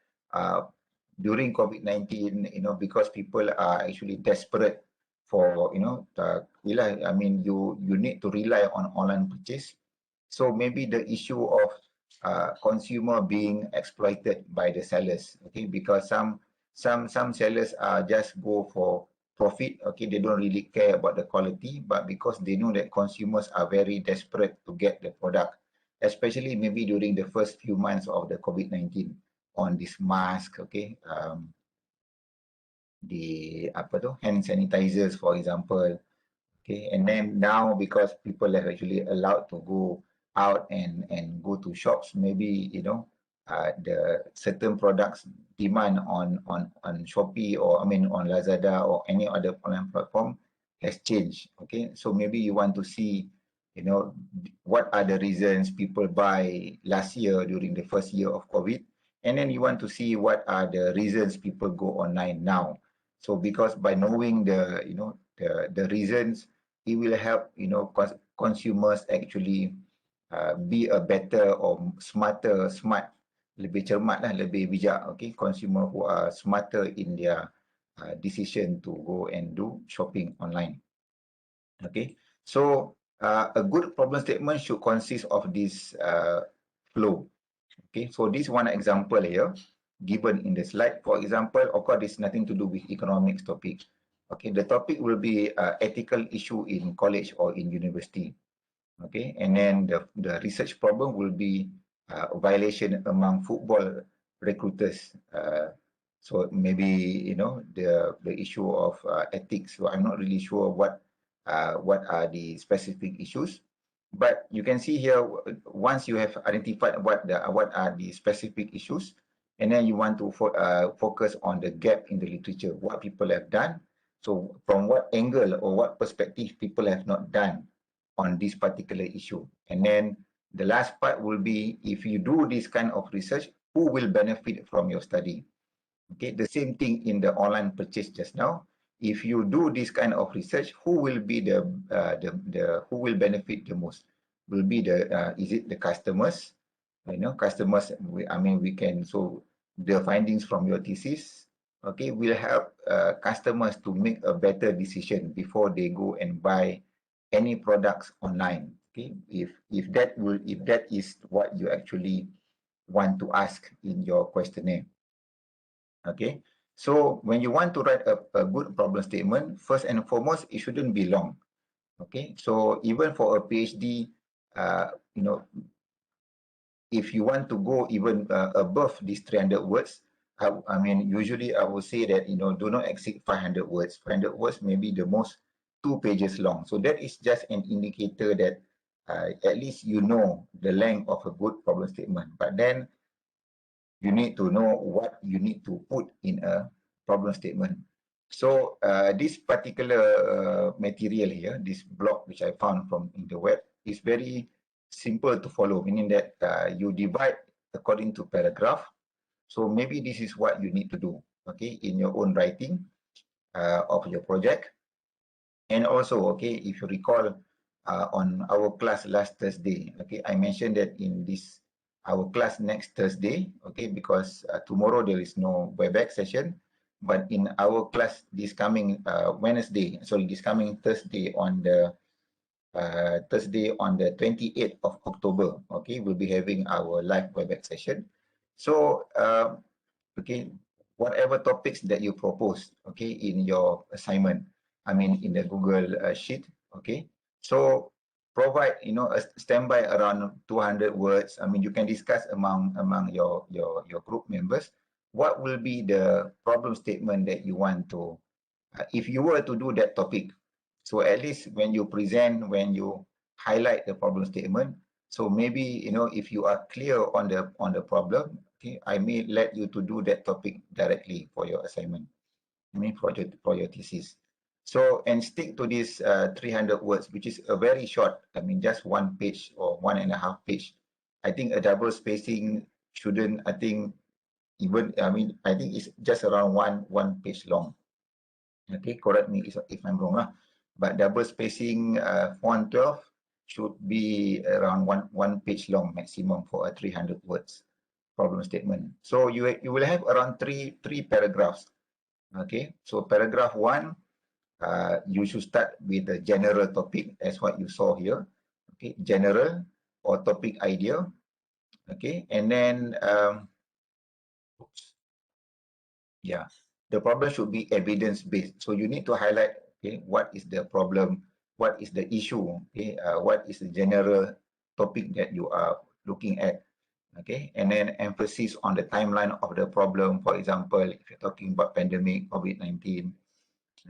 during COVID-19, because people are actually desperate for, I mean, you need to rely on online purchase. So maybe the issue of consumer being exploited by the sellers, okay, because some sellers just go for profit, okay, they don't really care about the quality, but because they know that consumers are very desperate to get the product, especially maybe during the first few months of the COVID-19 on this mask, okay, the hand sanitizers, for example. Okay, and then now because people are actually allowed to go out and go to shops, maybe the certain products demand on Shopee, or I mean on Lazada or any other online platform has changed. Okay, so maybe you want to see, what are the reasons people buy last year during the first year of COVID, and then you want to see what are the reasons people go online now. So because by knowing the reasons, it will help consumers actually be a better or smart, lebih cermat lah, lebih bijak, okay, consumer who are smarter in their decision to go and do shopping online. Okay, so a good problem statement should consist of this flow. Okay, so this one example here given in the slide. For example, of course, this nothing to do with economics topic. Okay, the topic will be ethical issue in college or in university. Okay, and then the research problem will be violation among football recruiters. So maybe the issue of ethics. So I'm not really sure what are the specific issues, but you can see here, once you have identified what are the specific issues, and then you want to focus on the gap in the literature, what people have done. So from what angle or what perspective people have not done on this particular issue. And then the last part will be, if you do this kind of research, who will benefit from your study? Okay, the same thing in the online purchase just now. If you do this kind of research, who will be who will benefit the most? Will be is it the customers? Customers. We can, so the findings from your thesis, okay, will help customers to make a better decision before they go and buy any products online. Okay, if that is what you actually want to ask in your questionnaire. Okay, so when you want to write a good problem statement, first and foremost, it shouldn't be long. Okay, so even for a PhD, if you want to go even above these 300 words, usually I will say that, do not exceed 500 words. 500 words maybe the most 2 pages long. So that is just an indicator that at least you know the length of a good problem statement. But then you need to know what you need to put in a problem statement. So this particular material here, this blog which I found from in the web, is very simple to follow, meaning that you divide according to paragraph. So maybe this is what you need to do, okay, in your own writing of your project. And also, okay, if you recall on our class last Thursday, okay, I mentioned that in this our class next Thursday, okay, because tomorrow there is no WebEx session, but in our class this coming this coming Thursday on the 28th of October, okay, we'll be having our live WebEx session. So, okay, whatever topics that you propose, okay, in your assignment, in the Google sheet, okay, so provide, a standby around 200 words. You can discuss among your group members what will be the problem statement that you want to, if you were to do that topic. So at least when you present, when you highlight the problem statement, so maybe, if you are clear on the problem, okay, I may let you to do that topic directly for your assignment, for your thesis. So, and stick to this 300 words, which is a very short, just 1 page or 1.5 page. I think a double spacing shouldn't, I think it's just around one page long. Okay, correct me if I'm wrong. But double spacing font 12 should be around one page long maximum for a 300 words. problem statement. So you will have around three paragraphs. Okay, so paragraph 1, you should start with the general topic as what you saw here. Okay, general or topic idea. Okay, and then yeah, the problem should be evidence based. So you need to highlight, okay, what is the problem, what is the issue, okay, what is the general topic that you are looking at. Okay, and then emphasis on the timeline of the problem. For example, if you're talking about pandemic, COVID-19.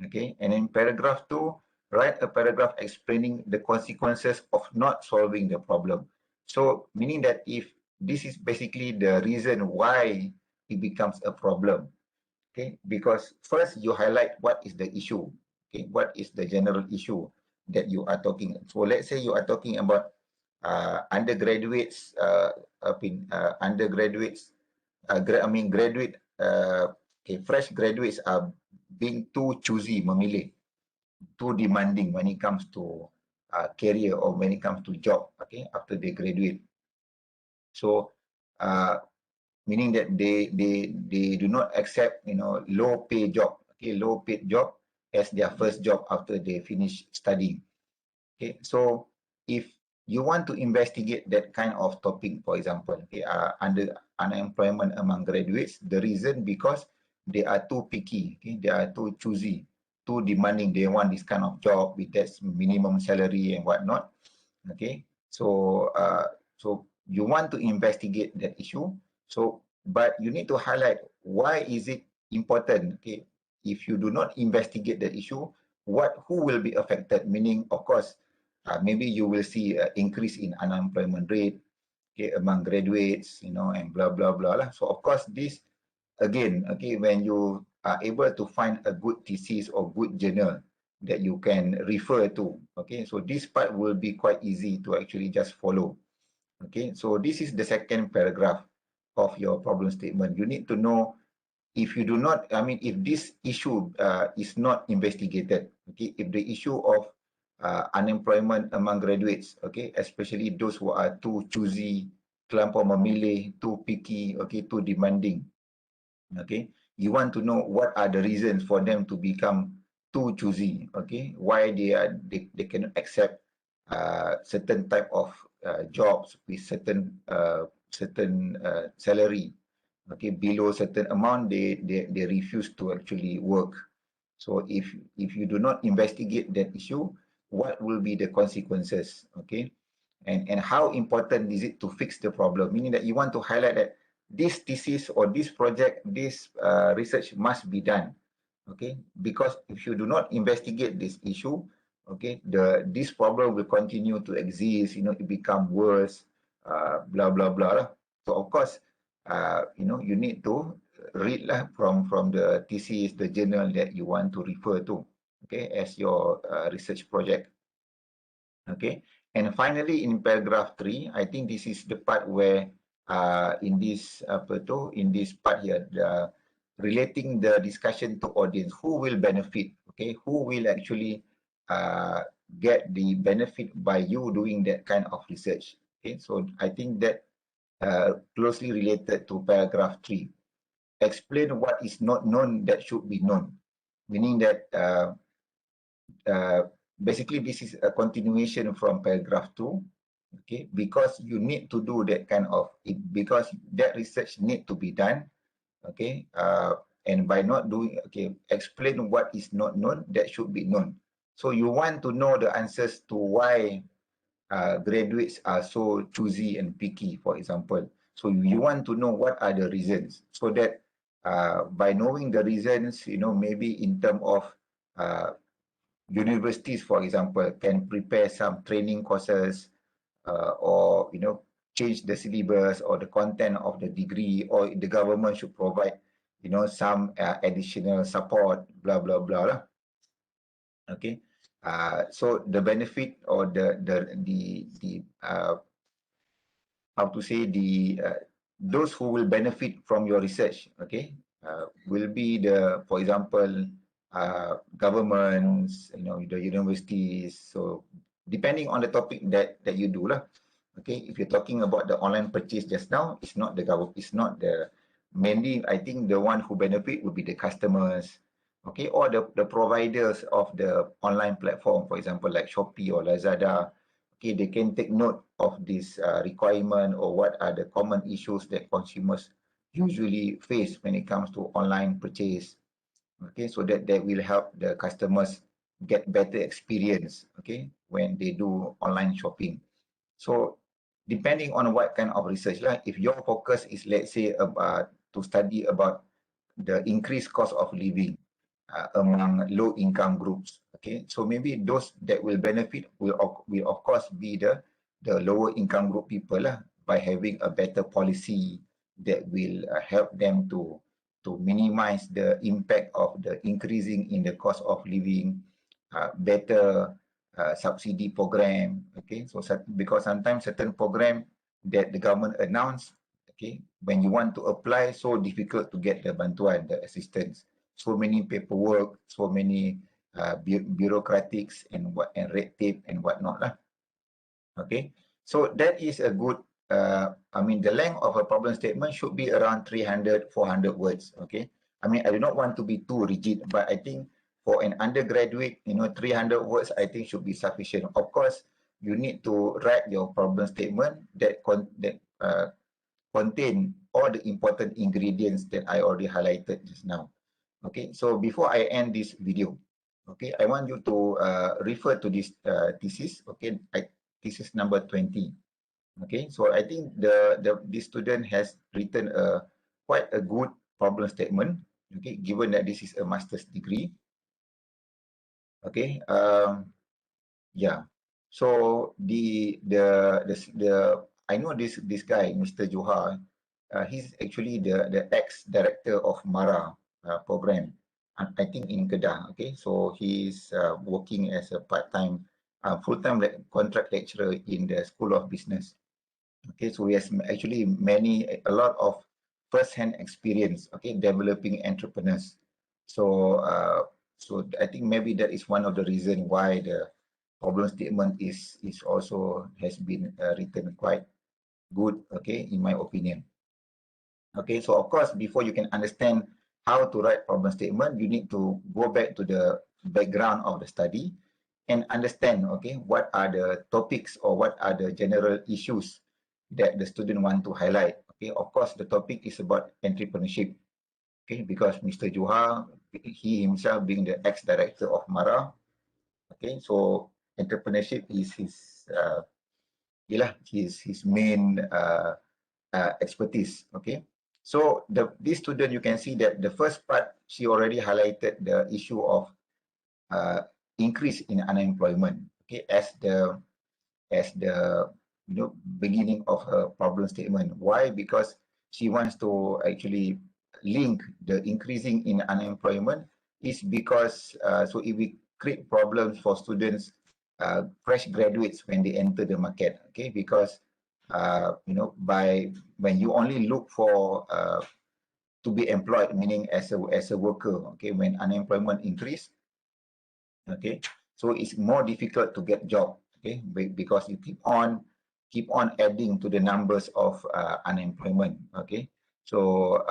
Okay, and in paragraph 2, write a paragraph explaining the consequences of not solving the problem. So meaning that if this is basically the reason why it becomes a problem, okay, because first you highlight what is the issue, okay, what is the general issue that you are talking. So let's say you are talking about undergraduates, graduate, okay, fresh graduates are being too choosy, memilih, too demanding when it comes to career or when it comes to job, okay, after they graduate. So meaning that they do not accept, low pay job, okay, low paid job as their first job after they finish studying. Okay, so if you want to investigate that kind of topic, for example, okay, under unemployment among graduates, the reason because they are too picky, okay, they are too choosy, too demanding. They want this kind of job with that minimum salary and whatnot. Okay, so you want to investigate that issue. So, but you need to highlight why is it important. Okay, if you do not investigate the issue, who will be affected? Meaning, of course, maybe you will see an increase in unemployment rate, okay, among graduates, and blah blah blah lah. So of course, this again, okay, when you are able to find a good thesis or good journal that you can refer to, okay, so this part will be quite easy to actually just follow. Okay, so this is the second paragraph of your problem statement. You need to know, if you do not, if this issue is not investigated, okay, if the issue of unemployment among graduates, okay, especially those who are too choosy, terlampau memilih, too picky, okay, too demanding, okay, you want to know what are the reasons for them to become too choosy, okay, why they cannot accept certain type of jobs with certain salary, okay, below certain amount they refuse to actually work. So if you do not investigate that issue, what will be the consequences, okay, and how important is it to fix the problem, meaning that you want to highlight that this thesis or this project, this research must be done, okay, because if you do not investigate this issue, okay, this problem will continue to exist, it become worse, blah blah blah. So of course, you need to read from the thesis, the journal that you want to refer to, okay, as your research project. Okay, and finally in paragraph 3, I think this is the part where in this part here, relating the discussion to audience, who will benefit, okay, who will actually get the benefit by you doing that kind of research. Okay, so I think that closely related to paragraph 3. Explain what is not known that should be known, meaning that basically this is a continuation from paragraph 2, okay, because you need to do that kind of because that research need to be done, okay, and by not doing, okay, explain what is not known that should be known. So you want to know the answers to why graduates are so choosy and picky, for example. So you want to know what are the reasons, so that by knowing the reasons, maybe in terms of universities, for example, can prepare some training courses, or change the syllabus or the content of the degree, or the government should provide some additional support, blah blah blah lah. Okay, so the benefit or the how to say, those who will benefit from your research, okay, will be for example, governments, the universities. So depending on the topic that you do lah, Okay, if you're talking about the online purchase just now, it's not the government, it's not the, mainly I think the one who benefit would be the customers, okay, or the providers of the online platform, for example, like Shopee or Lazada. Okay, they can take note of this requirement, or what are the common issues that consumers usually face when it comes to online purchase. Okay, so that will help the customers get better experience, okay, when they do online shopping. So depending on what kind of research lah, if your focus is, let's say, about to study about the increased cost of living among low income groups, okay, so maybe those that will benefit will of course be the lower income group people lah, by having a better policy that will help them to minimize the impact of the increasing in the cost of living, better subsidy program. Okay, so because sometimes certain program that the government announce, okay, when you want to apply, so difficult to get the bantuan, the assistance, so many paperwork, so many bureaucratics and red tape and whatnot lah. Okay, so that is a good, I mean, the length of a problem statement should be around 300, 400 words. Okay, I mean, I do not want to be too rigid, but I think for an undergraduate, 300 words, I think should be sufficient. Of course, you need to write your problem statement that contain all the important ingredients that I already highlighted just now. Okay, so before I end this video, okay, I want you to refer to this thesis. Okay, thesis number 20. Okay, so I think this student has written quite a good problem statement. Okay, given that this is a master's degree. Okay, yeah. So I know this guy, Mr. Johar. He's actually the ex-director of MARA program, I think in Kedah. Okay, so he's working as a part-time, full-time contract lecturer in the School of Business. Okay, so he has actually a lot of first-hand experience, okay, developing entrepreneurs. So so I think maybe that is one of the reasons why the problem statement is also has been written quite good, okay, in my opinion. Okay, so of course, before you can understand how to write problem statement, you need to go back to the background of the study and understand, okay, what are the topics or what are the general issues that the student want to highlight. Okay, of course, the topic is about entrepreneurship. Okay, because Mr. Johar, he himself being the ex-director of MARA, okay, so entrepreneurship is his main expertise. Okay, so this student, you can see that the first part, she already highlighted the issue of increase in unemployment, okay, as the beginning of her problem statement. Why? Because she wants to actually link the increasing in unemployment is because so if we create problems for students, fresh graduates when they enter the market, okay, because by when you only look for to be employed, meaning as a worker, okay, when unemployment increase, okay, so it's more difficult to get job, okay, because you keep on adding to the numbers of unemployment. Okay, so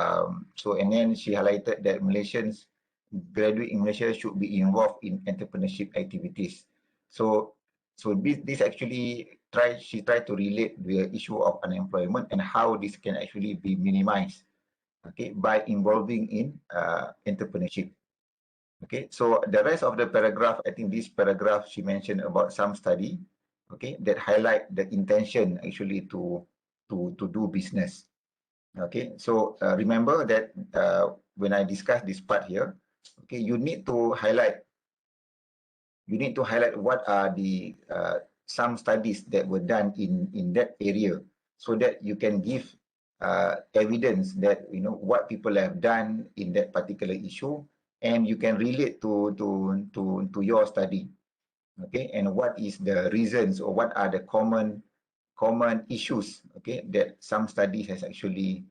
and then she highlighted that Malaysians graduate in Malaysia should be involved in entrepreneurship activities. So this actually she tried to relate the issue of unemployment and how this can actually be minimized, okay, by involving in entrepreneurship. Okay, so the rest of the paragraph, I think this paragraph she mentioned about some study, okay, that highlight the intention actually to do business. Okay, so remember that when I discuss this part here, okay, you need to highlight what are the some studies that were done in that area, so that you can give evidence that what people have done in that particular issue, and you can relate to your study. Okay, and what is the reasons, or what are the common issues, okay, that some studies has actually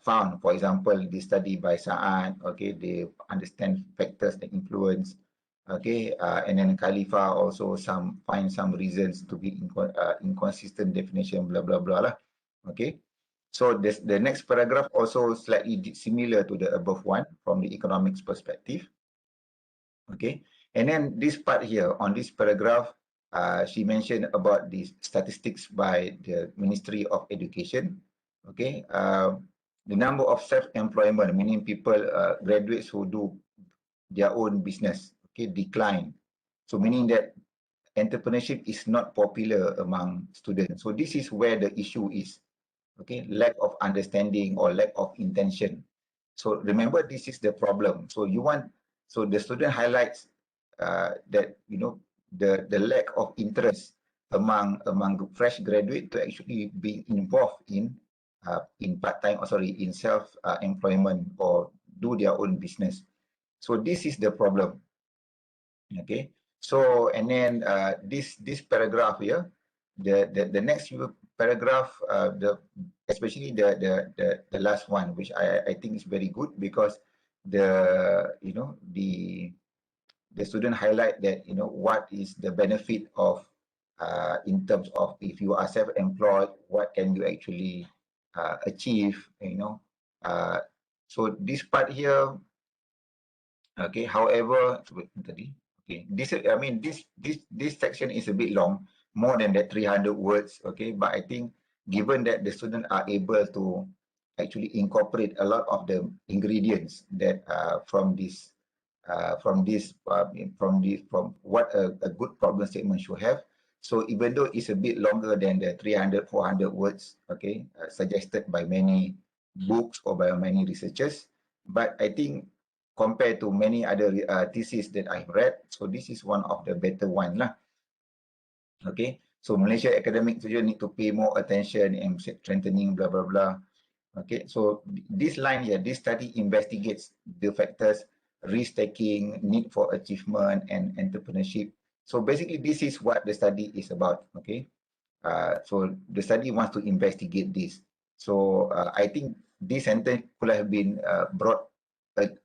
found. For example, this study by Saad, okay, they understand factors that influence Okay, and then Khalifa also find some reasons to be inconsistent definition, blah blah blah lah. Okay, so the next paragraph also slightly similar to the above one from the economics perspective. Okay, and then this part here on this paragraph, she mentioned about the statistics by the Ministry of Education. Okay, the number of self-employment, meaning people, graduates who do their own business, okay, decline. So meaning that entrepreneurship is not popular among students. So this is where the issue is. Okay, lack of understanding or lack of intention. So remember, this is the problem. So so the student highlights that, you know, the lack of interest among fresh graduate to actually be involved in part-time, or sorry, in self employment or do their own business. So this is the problem. Okay, so and then this paragraph here, the next few paragraph, especially the last one, which I think is very good, because the student highlight that, you know, what is the benefit of in terms of if you are self-employed, what can you actually achieve, you know. So this part here, okay, however, okay, this section is a bit long, more than that 300 words, okay, but I think given that the students are able to actually incorporate a lot of the ingredients that from what a good problem statement should have. So even though it's a bit longer than the 300-400 words, okay, suggested by many books or by many researchers, but I think compared to many other theses that I've read, so this is one of the better one lah. Okay, so Malaysia academic students need to pay more attention and strengthening blah blah blah. Okay, so this line here, this study investigates the factors: risk taking, need for achievement, and entrepreneurship. So basically, this is what the study is about. Okay, so the study wants to investigate this. So I think this sentence could have been brought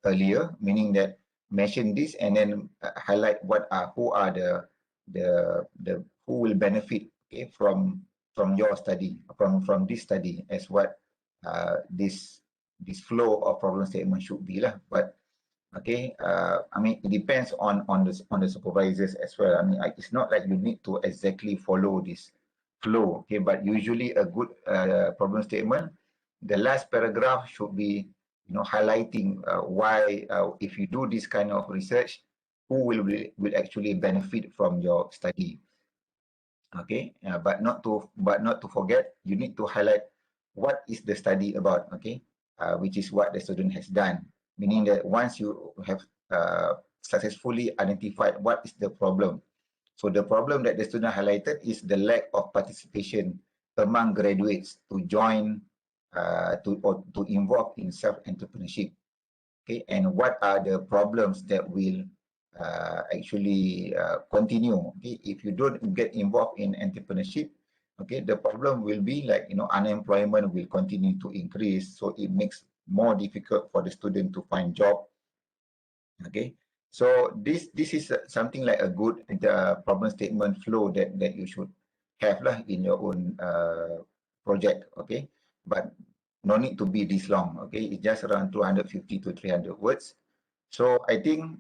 earlier, meaning that mention this and then highlight who are the who will benefit, okay, from your study, from this study, as what this flow of problem statement should be lah. But okay, I mean, it depends on the supervisors as well. I mean, it's not like you need to exactly follow this flow, okay, but usually a good problem statement, the last paragraph should be, you know, highlighting why, if you do this kind of research, who will actually benefit from your study. Okay, but not to forget, you need to highlight what is the study about. Okay, which is what the student has done, meaning that once you have successfully identified what is the problem, so the problem that the student highlighted is the lack of participation among graduates to join to involve in self-entrepreneurship. Okay, and what are the problems that will actually continue, okay, if you don't get involved in entrepreneurship. Okay, the problem will be like, you know, unemployment will continue to increase, so it makes more difficult for the student to find job. Okay, so this is something like a good problem statement flow that you should have lah in your own project. Okay, but no need to be this long. Okay, it's just around 250 to 300 words. So I think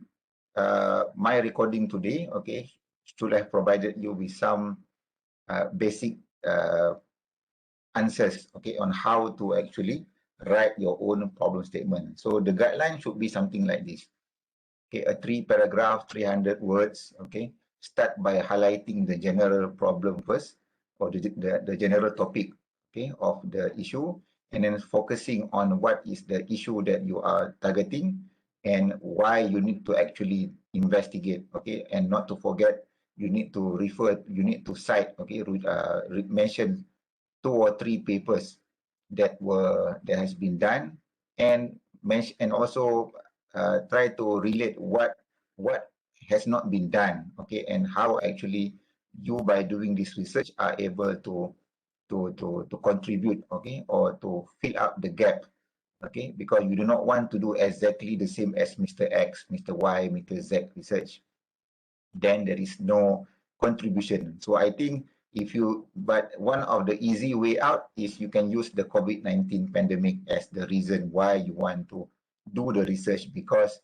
my recording today, okay, should have provided you with some basic answers, okay, on how to actually write your own problem statement. So the guideline should be something like this. Okay, a 3-paragraph, 300 words. Okay, start by highlighting the general problem first, or the general topic, okay, of the issue, and then focusing on what is the issue that you are targeting and why you need to actually investigate. Okay, and not to forget, you need to cite, okay, mention 2 or 3 papers that has been done, and also try to relate what has not been done, okay, and how actually you, by doing this research, are able to contribute, okay, or to fill up the gap, okay, because you do not want to do exactly the same as Mr. X, Mr. Y, Mr. Z research. then there is no contribution. So I think but one of the easy way out is you can use the COVID-19 pandemic as the reason why you want to do the research, because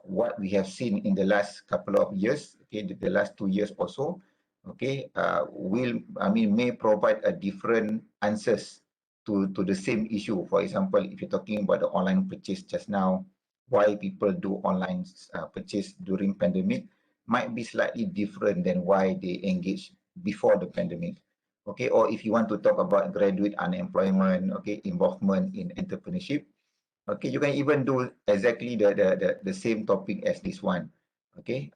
what we have seen in the last couple of years, okay, the last 2 years or so, okay, may provide a different answers to the same issue. For example, if you're talking about the online purchase just now, why people do online purchase during pandemic might be slightly different than why they engage before the pandemic. Okay, or if you want to talk about graduate unemployment, okay, involvement in entrepreneurship, okay, you can even do exactly the same topic as this one. Okay,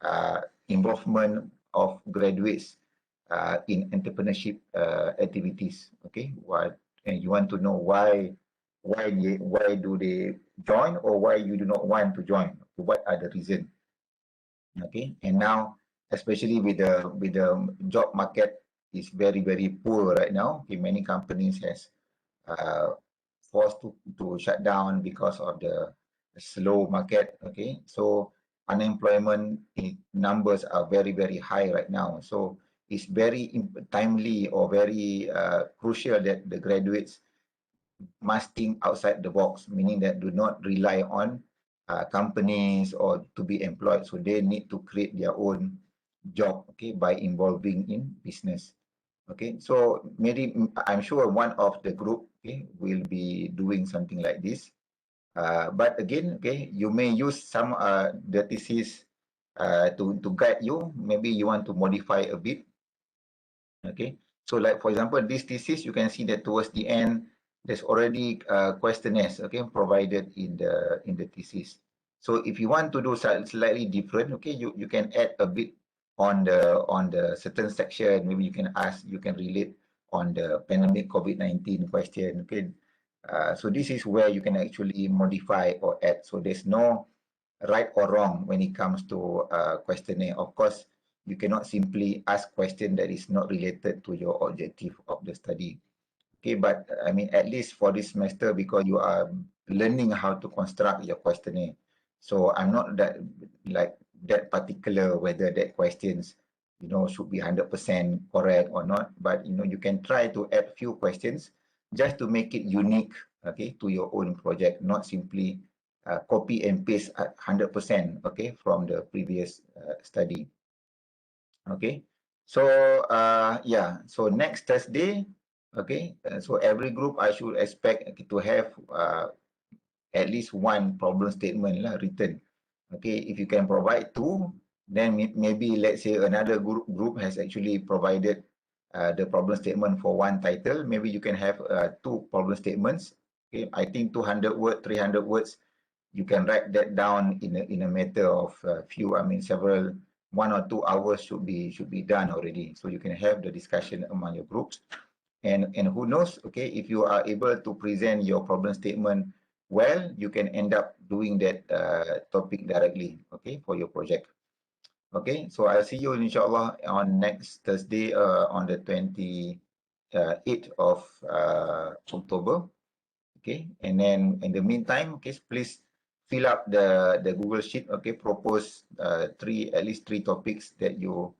involvement of graduates in entrepreneurship activities. Okay, and you want to know why do they join, or why you do not want to join? What are the reasons? Okay, and now especially with the job market is very poor right now. Okay, many companies has uh, forced to shut down because of the slow market. Okay, so unemployment numbers are very high right now. So it's very timely or very crucial that the graduates must think outside the box, meaning that do not rely on companies or to be employed. So they need to create their own job, okay, by involving in business. Okay, so maybe I'm sure one of the group, okay, will be doing something like this. But again, okay, you may use some the thesis to guide you. Maybe you want to modify a bit. Okay, so like for example, this thesis, you can see that towards the end, there's already questionnaires, okay, provided in the thesis. So if you want to do slightly different, okay, you can add a bit on the certain section. Maybe you can ask, you can relate on the pandemic COVID-19 question. Okay, so this is where you can actually modify or add. So there's no right or wrong when it comes to questionnaire. Of course, you cannot simply ask question that is not related to your objective of the study. Okay, but I mean, at least for this semester, because you are learning how to construct your questionnaire. So I'm not that particular whether that questions, should be 100% correct or not. But, you can try to add few questions just to make it unique, okay, to your own project, not simply copy and paste at 100%, okay, from the previous study. Okay, so yeah, so next Thursday, okay, so every group I should expect to have at least one problem statement written. Okay, if you can provide two, then maybe let's say another group has actually provided the problem statement for one title. Maybe you can have two problem statements. Okay, I think 200 words, 300 words, you can write that down in a matter of several 1 or 2 hours should be done already. So you can have the discussion among your groups, and who knows, okay, if you are able to present your problem statement well, you can end up doing that topic directly, okay, for your project. Okay, so I'll see you inshallah on next Thursday on the 28th of October. Okay, and then in the meantime, okay, please fill up the Google Sheet. Okay, propose at least three topics that you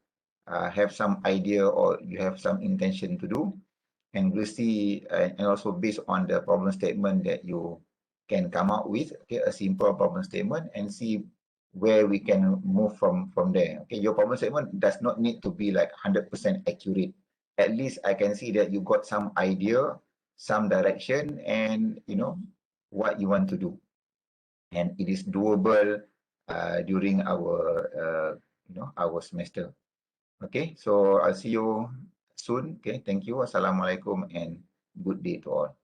have some idea or you have some intention to do, and we'll see, and also based on the problem statement that you can come up with, okay, a simple problem statement, and see where we can move from there. Okay, your problem statement does not need to be like 100% accurate. At least I can see that you got some idea, some direction, and what you want to do, and it is doable during our semester. Okay, so I'll see you soon. Okay, thank you. Assalamualaikum and good day to all.